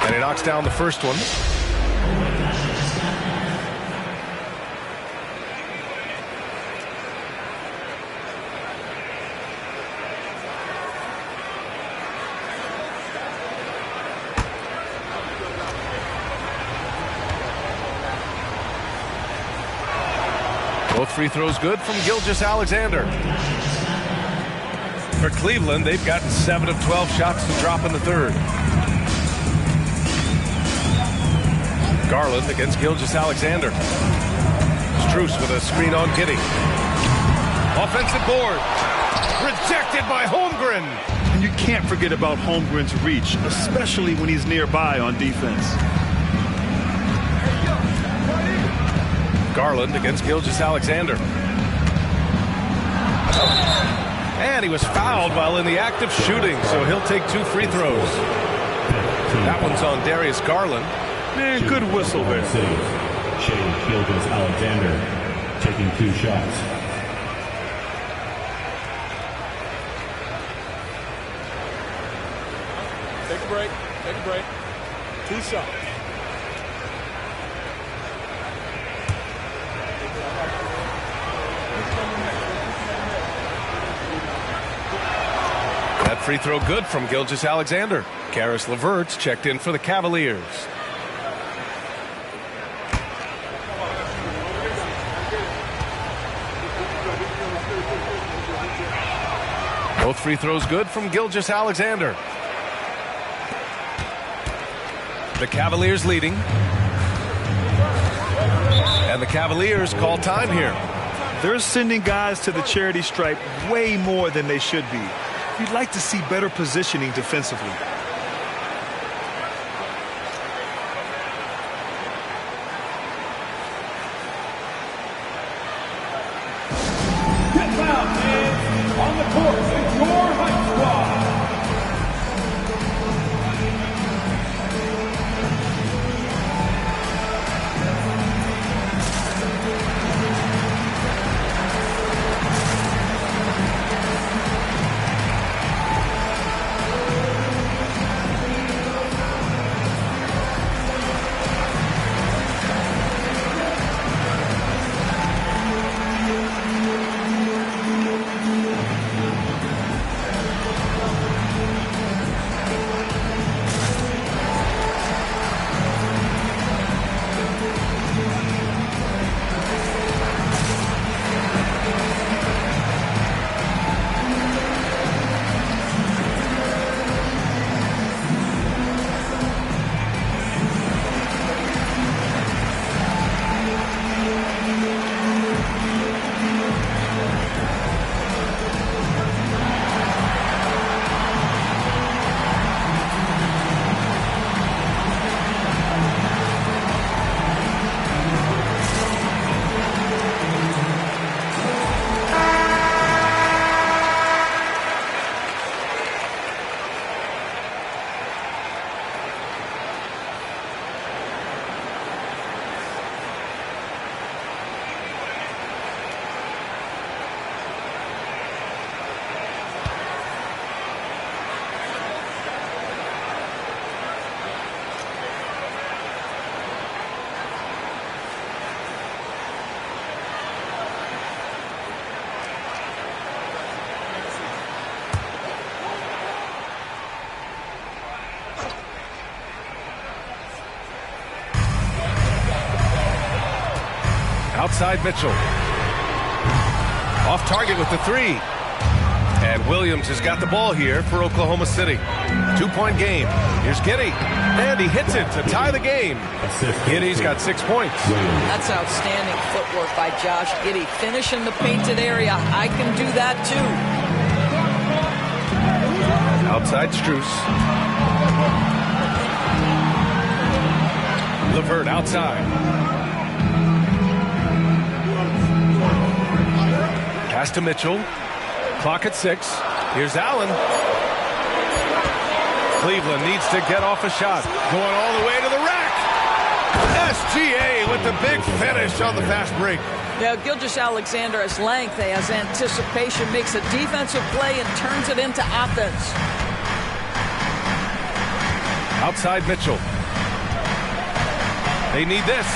And he knocks down the first one. Both free throws good from Gilgeous-Alexander. For Cleveland, they've gotten 7 of 12 shots to drop in the third. Garland against Gilgeous-Alexander. Strus with a screen on Giddey. Offensive board. Rejected by Holmgren. And you can't forget about Holmgren's reach, especially when he's nearby on defense. Garland against Gilgeous-Alexander. And he was fouled while in the act of shooting, so he'll take 2 free throws. That one's on Darius Garland. Man, good whistle there. Shea Gilgeous-Alexander taking 2 shots. Take a break. Take a break. 2 shots. That free throw good from Gilgeous-Alexander. Karis LeVert's checked in for the Cavaliers. Both free throws good from Gilgeous-Alexander. The Cavaliers leading. And the Cavaliers call time here. They're sending guys to the charity stripe way more than they should be. You'd like to see better positioning defensively. Get fouled, man. On the court is your Heights squad. Outside Mitchell. Off target with the 3. And Williams has got the ball here for Oklahoma City. 2-point game. Here's Giddey. And he hits it to tie the game. Giddey's got 6 points. That's outstanding footwork by Josh Giddey. Finish in the painted area. I can do that too. Outside Strus. LeVert outside. Pass to Mitchell. Clock at 6. Here's Allen. Cleveland needs to get off a shot. Going all the way to the rack. SGA with the big finish on the fast break. Yeah, Gilgeous-Alexander has length, has anticipation, makes a defensive play and turns it into offense. Outside Mitchell. They need this.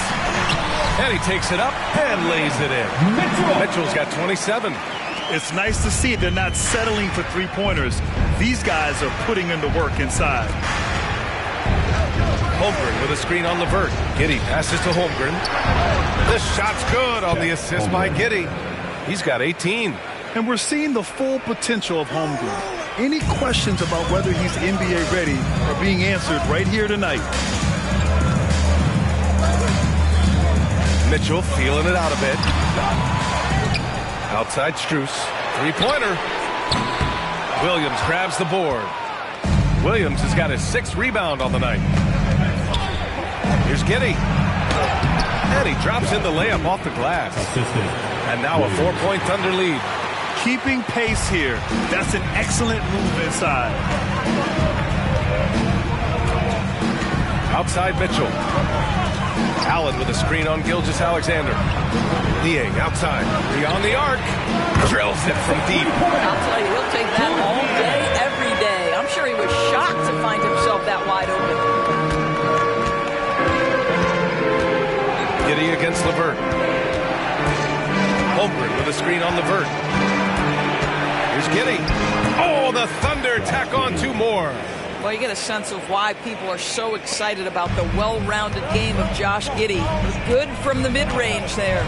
And he takes it up and lays it in. Mitchell's got 27. It's nice to see they're not settling for three-pointers. These guys are putting in the work inside. Holmgren with a screen on Levert. Giddey passes to Holmgren. This shot's good on the assist by Giddey. He's got 18. And we're seeing the full potential of Holmgren. Any questions about whether he's NBA ready are being answered right here tonight. Mitchell feeling it out a bit. Outside Strus. Three-pointer. Williams grabs the board. Williams has got his 6th rebound on the night. Here's Giddey. And he drops in the layup off the glass. And now a 4-point Thunder lead. Keeping pace here. That's an excellent move inside. Outside Mitchell. Allen with a screen on Gilgeous-Alexander. Niang outside. Beyond the arc. Drills it from deep. I'll tell you, he'll take that all day, every day. I'm sure he was shocked to find himself that wide open. Giddey against Levert. Holmgren with a screen on Levert. Here's Giddey. Oh, the Thunder tack on 2 more. Well, you get a sense of why people are so excited about the well-rounded game of Josh Giddey. Good from the mid-range there.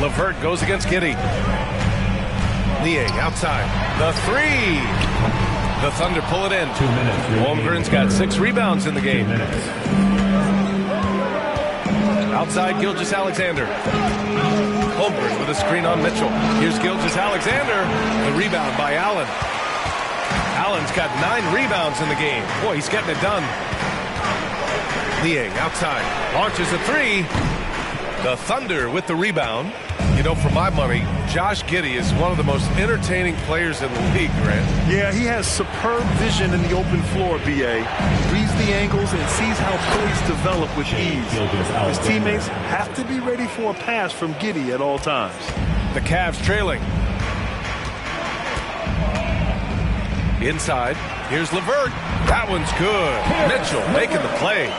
Levert goes against Giddey. Niang outside. The 3. The Thunder pull it in. 2 minutes. Holmgren's got 6 rebounds in the game. Outside Gilgeous-Alexander. Holmgren with a screen on Mitchell. Here's Gilgeous-Alexander. The rebound by Allen. Allen's got 9 rebounds in the game. Boy, he's getting it done. Niang outside. Launches a 3. The Thunder with the rebound. You know, for my money, Josh Giddey is one of the most entertaining players in the league, Grant. Yeah, he has superb vision in the open floor, B.A. Reads the angles and sees how plays develop with ease. His teammates have to be ready for a pass from Giddey at all times. The Cavs trailing. Inside, here's Levert. That one's good. Mitchell making the play.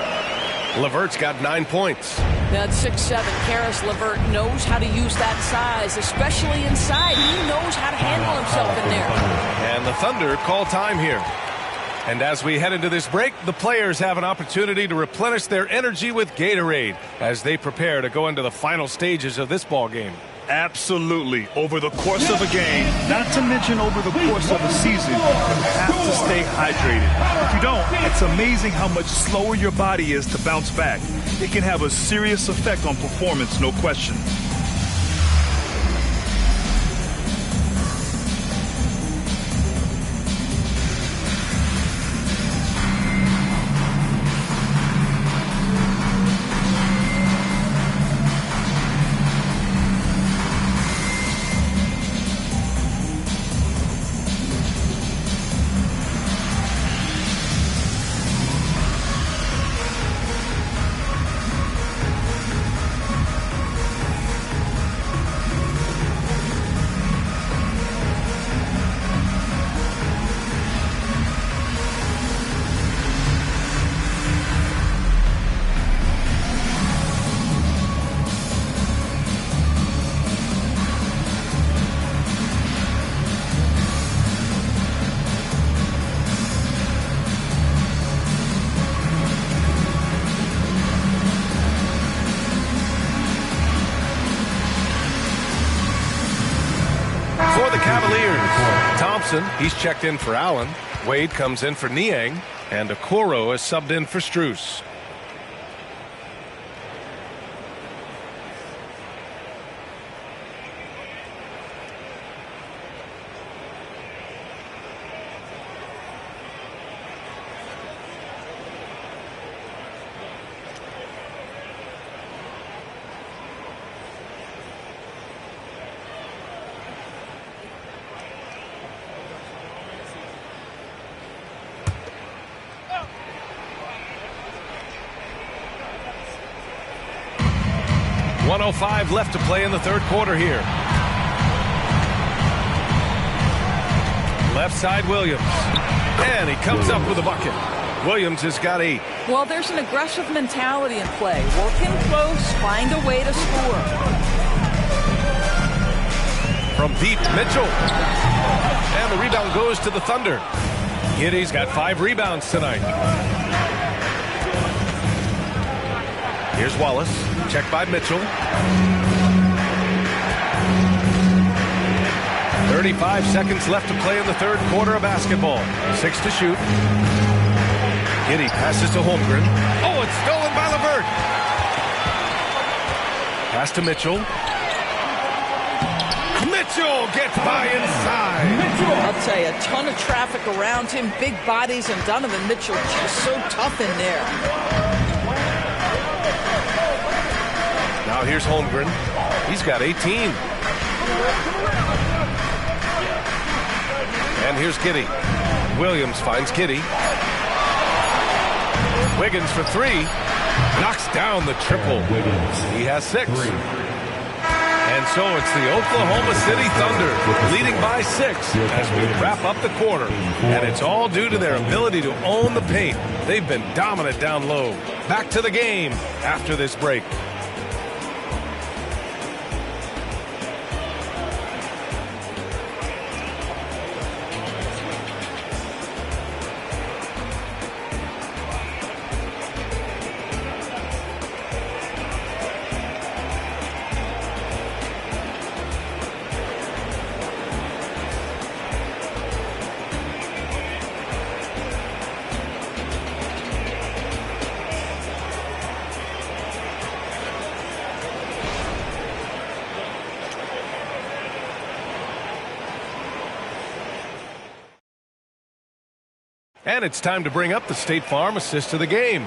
Levert's got 9 points. At 6'7", Karis LeVert knows how to use that size, especially inside. He knows how to handle himself in there. And the Thunder call time here. And as we head into this break, the players have an opportunity to replenish their energy with Gatorade as they prepare to go into the final stages of this ball game. Absolutely. Over the course of a game, not to mention over the course of a season, you have to stay hydrated. If you don't, it's amazing how much slower your body is to bounce back. It can have a serious effect on performance, no question. For the Cavaliers, Thompson, he's checked in for Allen. Wade comes in for Niang. And Okoro is subbed in for Strus. .105 left to play in the third quarter here. Left side Williams. And he comes up with a bucket. Williams has got 8. Well, there's an aggressive mentality in play. Work him close, find a way to score. From deep, Mitchell. And the rebound goes to the Thunder. Giddy's got 5 rebounds tonight. Here's Wallace. Checked by Mitchell. 35 seconds left to play in the third quarter of basketball. 6 to shoot. Giddy passes to Holmgren. Oh, it's stolen by LeVert. Pass to Mitchell. Mitchell gets by inside. I'll tell you, a ton of traffic around him, big bodies, and Donovan Mitchell just so tough in there. Now here's Holmgren. He's got 18. And here's Giddy. Williams finds Giddy. Wiggins for 3. Knocks down the triple. He has 6. And so it's the Oklahoma City Thunder leading by 6 as we wrap up the quarter. And it's all due to their ability to own the paint. They've been dominant down low. Back to the game after this break. And it's time to bring up the State Farm assist of the game.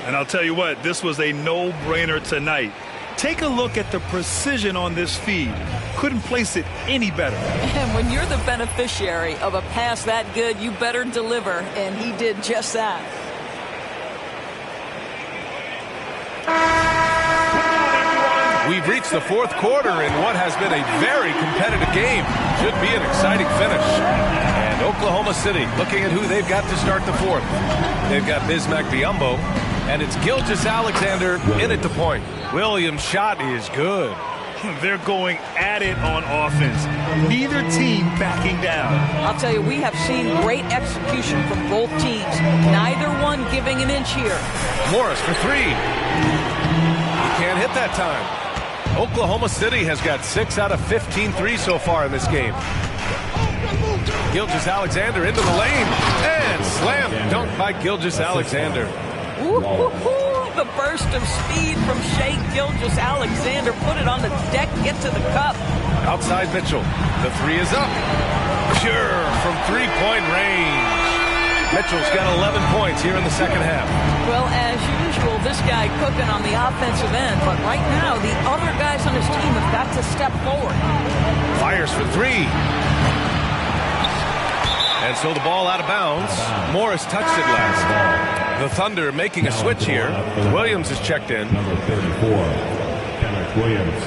And I'll tell you what, this was a no-brainer tonight. Take a look at the precision on this feed. Couldn't place it any better. And when you're the beneficiary of a pass that good, you better deliver. And he did just that. We've reached the fourth quarter in what has been a very competitive game. Should be an exciting finish. And Oklahoma City looking at who they've got to start the fourth. They've got Bismack Biyombo, and it's Gilgeous-Alexander in at the point. Williams' shot is good. They're going at it on offense. Neither team backing down. I'll tell you, we have seen great execution from both teams. Neither one giving an inch here. Morris for 3. He can't hit that time. Oklahoma City has got 6 out of 15 threes so far in this game. Gilgeous-Alexander into the lane. And slam dunk by Gilgeous-Alexander. The burst of speed from Shai Gilgeous-Alexander. Put it on the deck, get to the cup. Outside Mitchell. The 3 is up. Sure, from 3-point range. Mitchell's got 11 points here in the second half. Well, as usual, this guy cooking on the offensive end. But right now, the other guys on his team have got to step forward. Fires for 3. And so the ball out of bounds. Morris touched it last. The Thunder making a switch here. Williams is checked in. Number 34, Kenrick Williams.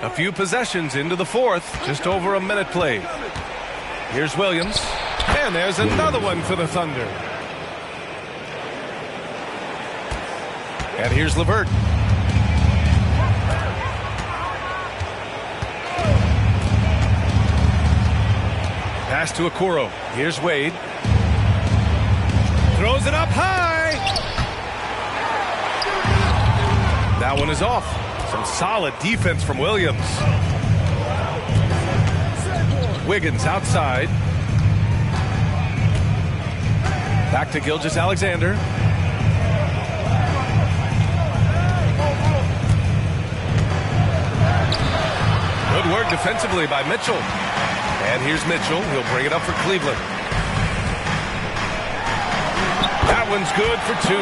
A few possessions into the fourth. Just over a minute played. Here's Williams. And there's another one for the Thunder. And here's LeVert. Pass to Okoro. Here's Wade. Throws it up high. That one is off. Some solid defense from Williams. Wiggins outside. Back to Gilgeous-Alexander. Good work defensively by Mitchell. And here's Mitchell. He'll bring it up for Cleveland. That one's good for 2.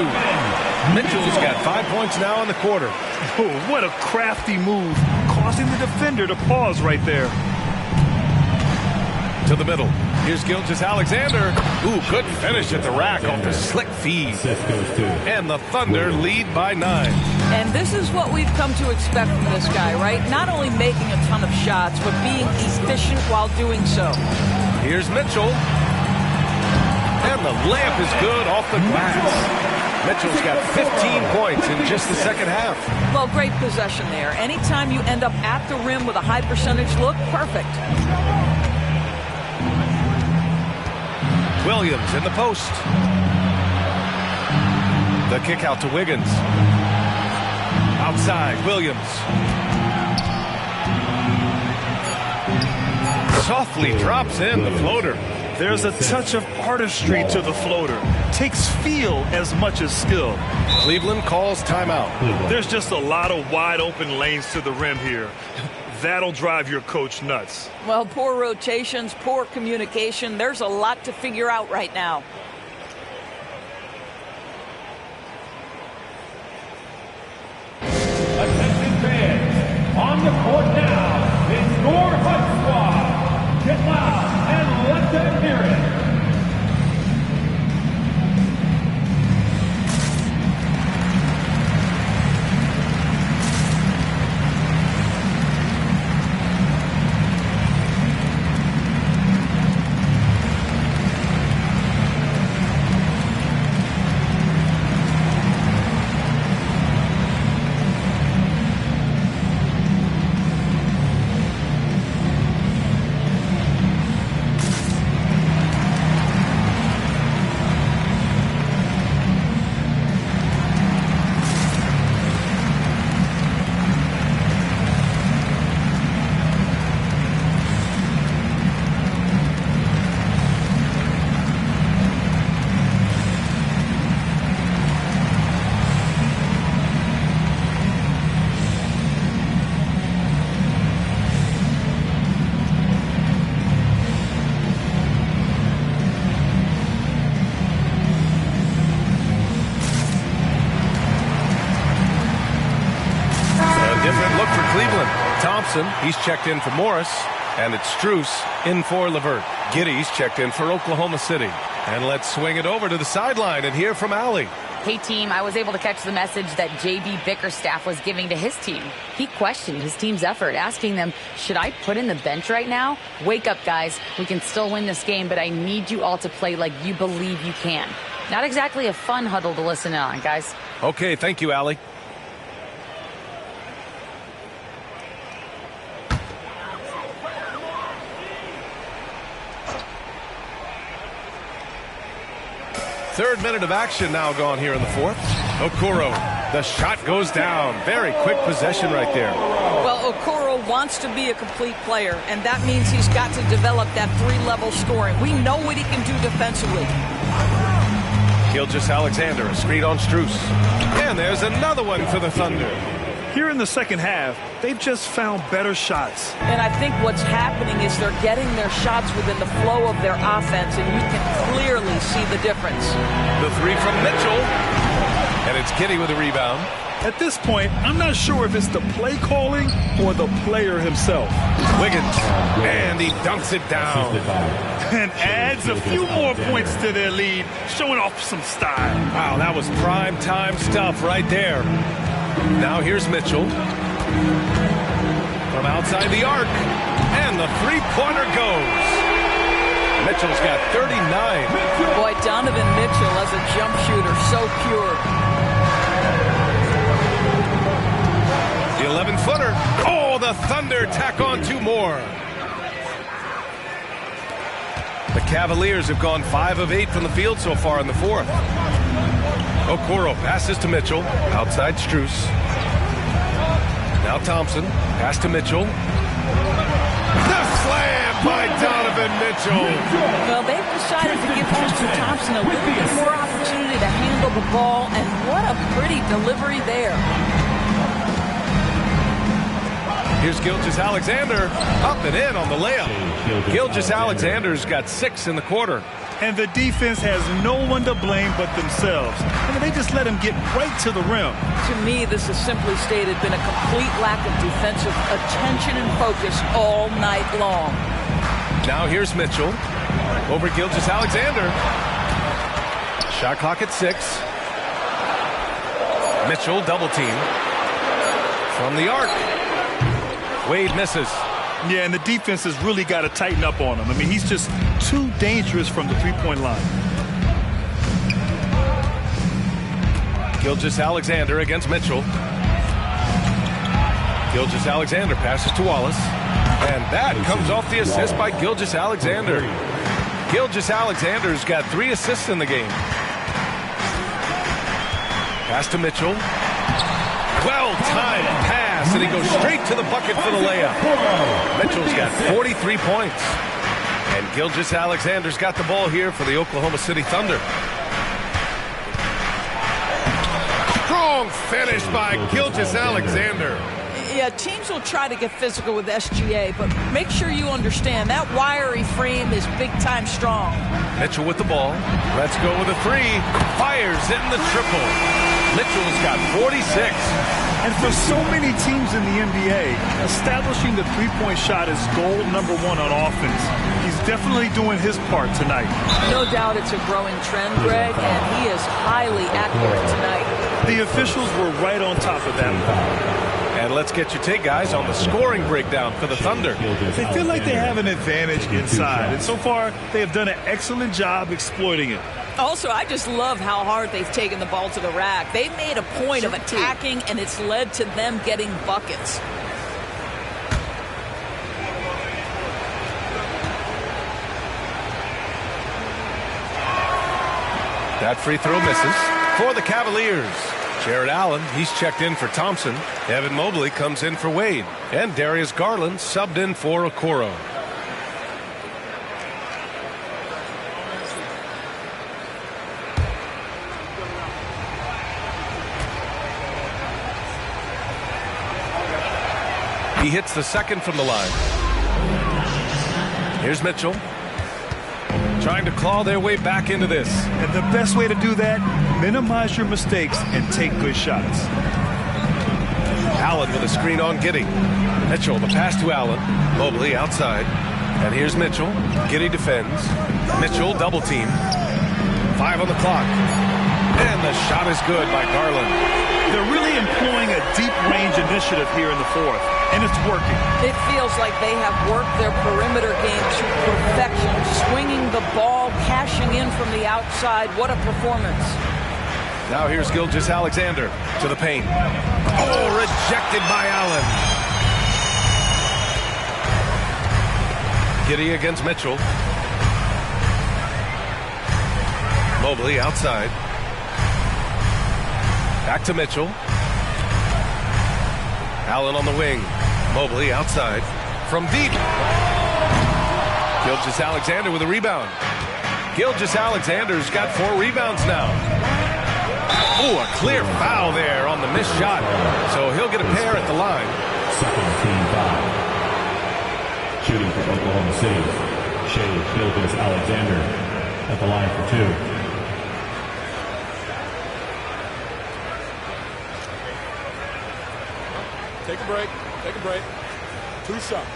Mitchell's got 5 points now in the quarter. Oh, what a crafty move, causing the defender to pause right there. To the middle. Here's Gilgeous-Alexander. Ooh, good finish at the rack off the slick feed. And the Thunder lead by 9. And this is what we've come to expect from this guy, right? Not only making a ton of shots, but being efficient while doing so. Here's Mitchell. And the layup is good off the glass. Mitchell's got 15 points in just the second half. Well, great possession there. Anytime you end up at the rim with a high percentage look, perfect. Williams in the post. The kick out to Wiggins. Outside, Williams. Softly drops in the floater. There's a touch of artistry to the floater. Takes feel as much as skill. Cleveland calls timeout. There's just a lot of wide open lanes to the rim here. That'll drive your coach nuts. Well, poor rotations, poor communication. There's a lot to figure out right now. Attention fans, on the court now, it's your Hunt Squad. Get loud and let them hear it. He's checked in for Morris, and it's Strus in for Levert. Giddy's checked in for Oklahoma City. And let's swing it over to the sideline and hear from Allie. Hey, team, I was able to catch the message that J.B. Bickerstaff was giving to his team. He questioned his team's effort, asking them, should I put in the bench right now? Wake up, guys. We can still win this game, but I need you all to play like you believe you can. Not exactly a fun huddle to listen in on, guys. Okay, thank you, Allie. Third minute of action now gone here in the fourth. Okoro, the shot goes down. Very quick possession right there. Well, Okoro wants to be a complete player, and that means he's got to develop that three-level scoring. We know what he can do defensively. Gilgeous-Alexander, a screen on Strus. And there's another one for the Thunder. Here in the second half, they've just found better shots. And I think what's happening is they're getting their shots within the flow of their offense, and you can clearly see the difference. The three from Mitchell. And it's Giddy with a rebound. At this point, I'm not sure if it's the play calling or the player himself. Wiggins, and he dunks it down. And adds a few more points to their lead, showing off some style. Wow, that was prime time stuff right there. Now here's Mitchell. From outside the arc. And the three-pointer goes. Mitchell's got 39. Boy, Donovan Mitchell as a jump shooter, so pure. The 11-footer. Oh, the Thunder tack on two more. The Cavaliers have gone 5 of 8 from the field so far in the fourth. Okoro passes to Mitchell. Outside Strus. Now Thompson. Pass to Mitchell. The slam by Donovan Mitchell. Well, they've decided to give Tristan Thompson a little bit more opportunity to handle the ball, and what a pretty delivery there. Here's Gilgeous-Alexander. Up and in on the layup. Gilgeous-Alexander's got 6 in the quarter. And the defense has no one to blame but themselves. I mean, they just let him get right to the rim. To me, this has simply stated been a complete lack of defensive attention and focus all night long. Now here's Mitchell over Gilgeous-Alexander. Shot clock at 6. Mitchell double team from the arc. Wade misses. Yeah, and the defense has really got to tighten up on him. I mean, he's just too dangerous from the three-point line. Gilgeous-Alexander against Mitchell. Gilgeous-Alexander passes to Wallace. And that comes off the assist by Gilgeous-Alexander. Gilgeous-Alexander's got 3 assists in the game. Pass to Mitchell. Well-timed pass, and he goes straight to the bucket for the layup. Mitchell's got 43 points. And Gilgeous-Alexander's got the ball here for the Oklahoma City Thunder. Strong finish by Gilgeous-Alexander. Yeah, teams will try to get physical with SGA, but make sure you understand that wiry frame is big-time strong. Mitchell with the ball. Let's go with a 3. Fires in the triple. Mitchell's got 46. And for so many teams in the NBA, establishing the three-point shot is goal number 1 on offense. He's definitely doing his part tonight. No doubt it's a growing trend, Greg, and he is highly accurate tonight. The officials were right on top of that one. And let's get your take, guys, on the scoring breakdown for the Thunder. They feel like they have an advantage inside, and so far they have done an excellent job exploiting it. Also, I just love how hard they've taken the ball to the rack. They've made a point of attacking, and it's led to them getting buckets. That free throw misses for the Cavaliers. Jared Allen, he's checked in for Thompson. Evan Mobley comes in for Wade. And Darius Garland subbed in for Okoro. He hits the second from the line. Here's Mitchell. Trying to claw their way back into this. And the best way to do that, minimize your mistakes and take good shots. Allen with a screen on Giddey. Mitchell, the pass to Allen. Mobley outside. And here's Mitchell. Giddey defends. Mitchell double team. 5 on the clock. And the shot is good by Garland. They're really employing a deep range initiative here in the fourth, and it's working. It feels like they have worked their perimeter game to perfection, swinging the ball, cashing in from the outside. What a performance. Now here's Gilgeous-Alexander to the paint. Oh, rejected by Allen. Giddey against Mitchell. Mobley outside. Back to Mitchell. Allen on the wing. Mobley outside. From deep. Gilgeous-Alexander with a rebound. Gilgeous-Alexander's got 4 rebounds now. Oh, a clear foul there on the missed shot. So he'll get a pair at the line. Second team foul. Shooting for Oklahoma City. Shea Gilgeous-Alexander at the line for 2. Take a break. Take a break. 2 shots.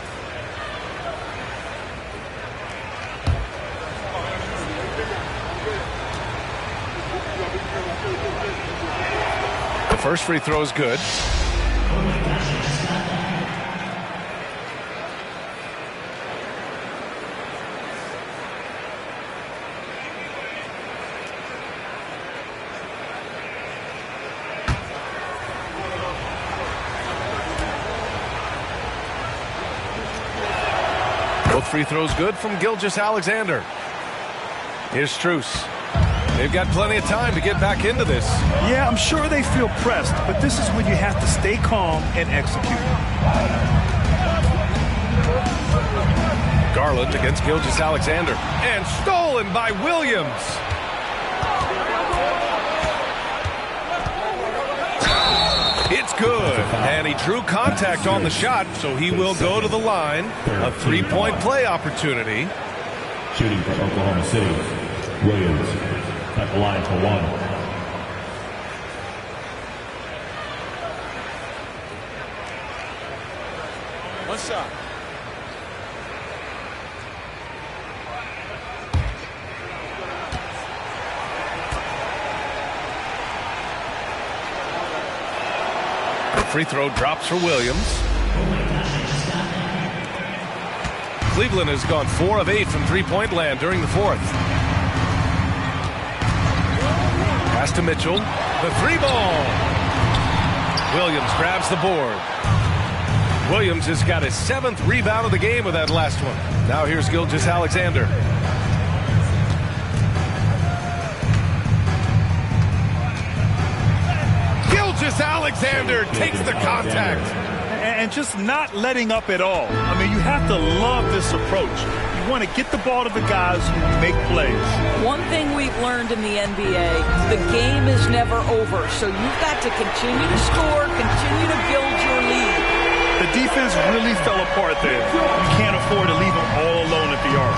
The first free throw is good. Both free throws good from Gilgeous-Alexander. Here's Strus. They've got plenty of time to get back into this. Yeah, I'm sure they feel pressed, but this is when you have to stay calm and execute. Garland against Gilgeous-Alexander. And stolen by Williams. It's good. And he drew contact on the shot, so he will go to the line. A 3-point play opportunity. Shooting for Oklahoma City. Williams at the line for 1. One shot. The free throw drops for Williams. Cleveland has gone 4 of 8 from three-point land during the fourth. Pass to Mitchell. The 3-ball. Williams grabs the board. Williams has got his 7th rebound of the game with that last one. Now here's Gilgeous-Alexander. Gilgeous-Alexander takes the contact. And just not letting up at all. I mean, you have to love this approach. You want to get the ball to the guys who make plays. One thing we've learned in the NBA, the game is never over. So you've got to continue to score, continue to build your lead. The defense really fell apart there. You can't afford to leave them all alone at the arc.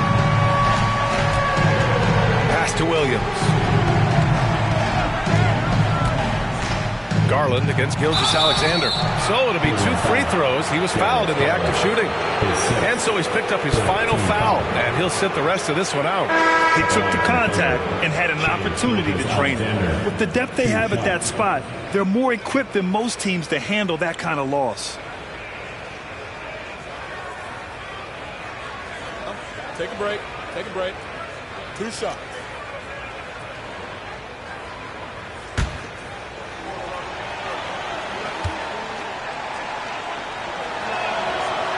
Pass to Williams. Garland against Gilgeous-Alexander. So it'll be 2 free throws. He was fouled in the act of shooting. And so he's picked up his final foul, and he'll sit the rest of this one out. He took the contact and had an opportunity to drain it. With the depth they have at that spot, they're more equipped than most teams to handle that kind of loss. Take a break. Take a break. 2 shots.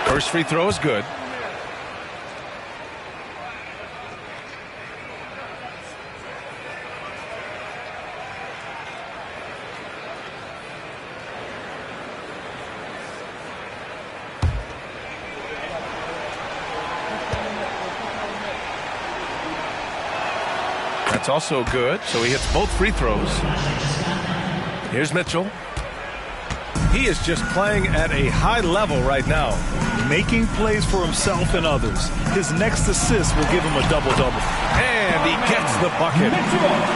First free throw is good. That's also good. So he hits both free throws. Here's Mitchell. He is just playing at a high level right now. Making plays for himself and others. His next assist will give him a double-double. And he gets the bucket.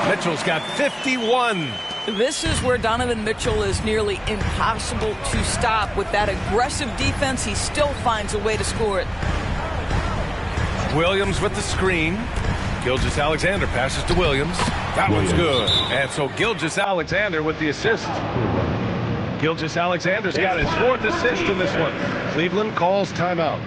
Mitchell's got 51. This is where Donovan Mitchell is nearly impossible to stop. With that aggressive defense, he still finds a way to score it. Williams with the screen. Gilgeous-Alexander passes to Williams. That one's good. And so Gilgeous-Alexander with the assist. Gilgeous-Alexander's got his 4th assist in this one. Cleveland calls timeout.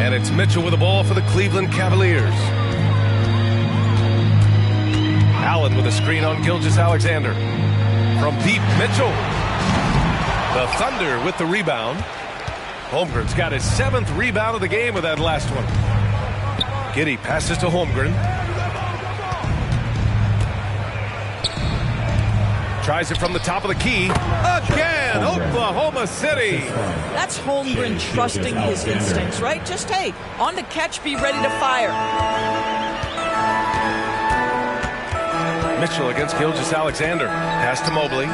And it's Mitchell with the ball for the Cleveland Cavaliers. Allen with a screen on Gilgeous-Alexander. From deep, Mitchell. The Thunder with the rebound. Holmgren's got his 7th rebound of the game with that last one. Giddey passes to Holmgren. Tries it from the top of the key. Again, Oklahoma City. That's Holmgren trusting his instincts, right? Just, hey, on the catch, be ready to fire. Mitchell against Gilgeous-Alexander. Pass to Mobley.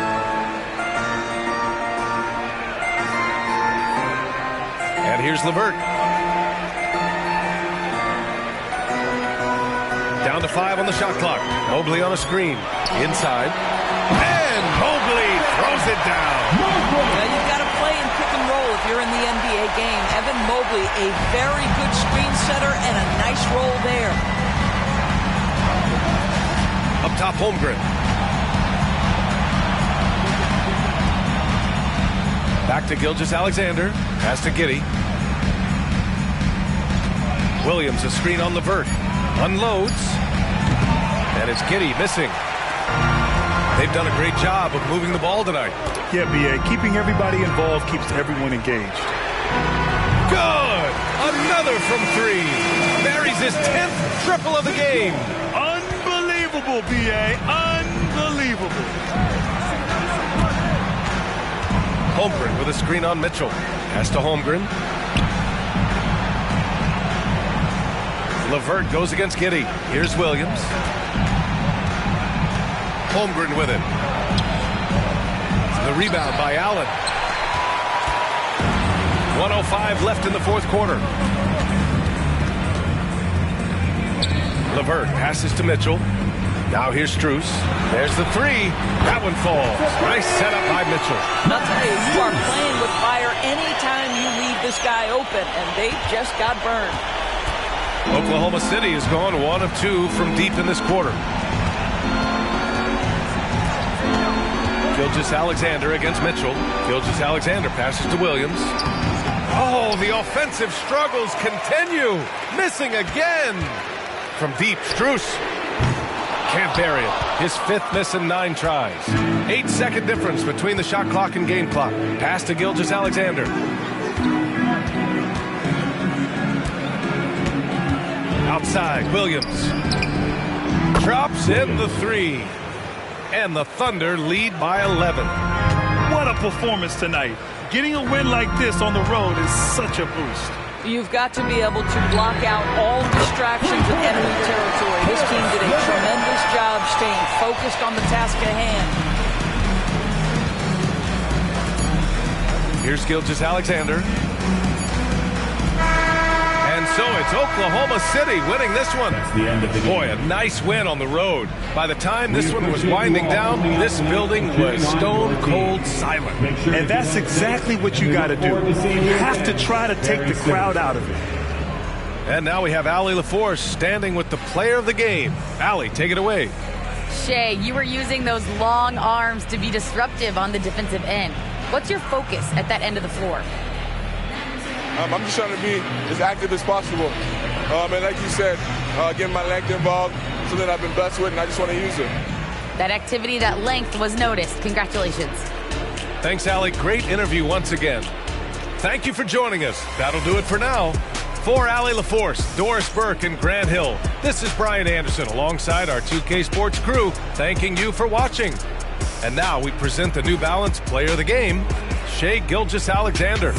And here's LeVert. Down to 5 on the shot clock. Mobley on a screen. Inside. And Mobley throws it down. Well, you've got to play in pick and roll if you're in the NBA game. Evan Mobley, a very good screen setter and a nice roll there. Up top, Holmgren. Back to Gilgeous-Alexander. Pass to Giddey. Williams, a screen on Levert. Unloads. And it's Giddey missing. They've done a great job of moving the ball tonight. Yeah, B.A. Keeping everybody involved keeps everyone engaged. Good! Another from 3. Buries his 10th triple of the game. Unbelievable, B.A. Unbelievable. Holmgren with a screen on Mitchell. Pass to Holmgren. Levert goes against Giddey. Here's Williams. Holmgren with it. The rebound by Allen. 1:05 left in the fourth quarter. Levert passes to Mitchell. Now here's Strus. There's the 3. That one falls. Nice setup by Mitchell. I'll tell you, you are playing with fire anytime you leave this guy open, and they just got burned. Oklahoma City has gone 1 of 2 from deep in this quarter. Gilgeous-Alexander against Mitchell. Gilgeous-Alexander passes to Williams. Oh, the offensive struggles continue. Missing again. From deep, Strus. Can't bury it. His 5th miss in 9 tries. 8-second difference between the shot clock and game clock. Pass to Gilgeous-Alexander. Outside, Williams. Drops in the 3. And the Thunder lead by 11. What a performance tonight. Getting a win like this on the road is such a boost. You've got to be able to block out all distractions in enemy territory. This team did a tremendous job staying focused on the task at hand. Here's Gilgeous-Alexander. And so it's Oklahoma City winning this one. The end of the game. Boy, a nice win on the road. By the time this one was winding down, this building was stone cold silent. And that's exactly what you got to do. You have to try to take the crowd out of it. And now we have Allie LaForce standing with the player of the game. Allie, take it away. Shea, you were using those long arms to be disruptive on the defensive end. What's your focus at that end of the floor? I'm just trying to be as active as possible. And like you said, getting my length involved, something I've been blessed with, and I just want to use it. That activity, that length was noticed. Congratulations. Thanks, Allie. Great interview once again. Thank you for joining us. That'll do it for now. For Allie LaForce, Doris Burke, and Grant Hill, this is Brian Anderson alongside our 2K Sports crew, thanking you for watching. And now we present the New Balance Player of the Game, Shea Gilgeous-Alexander.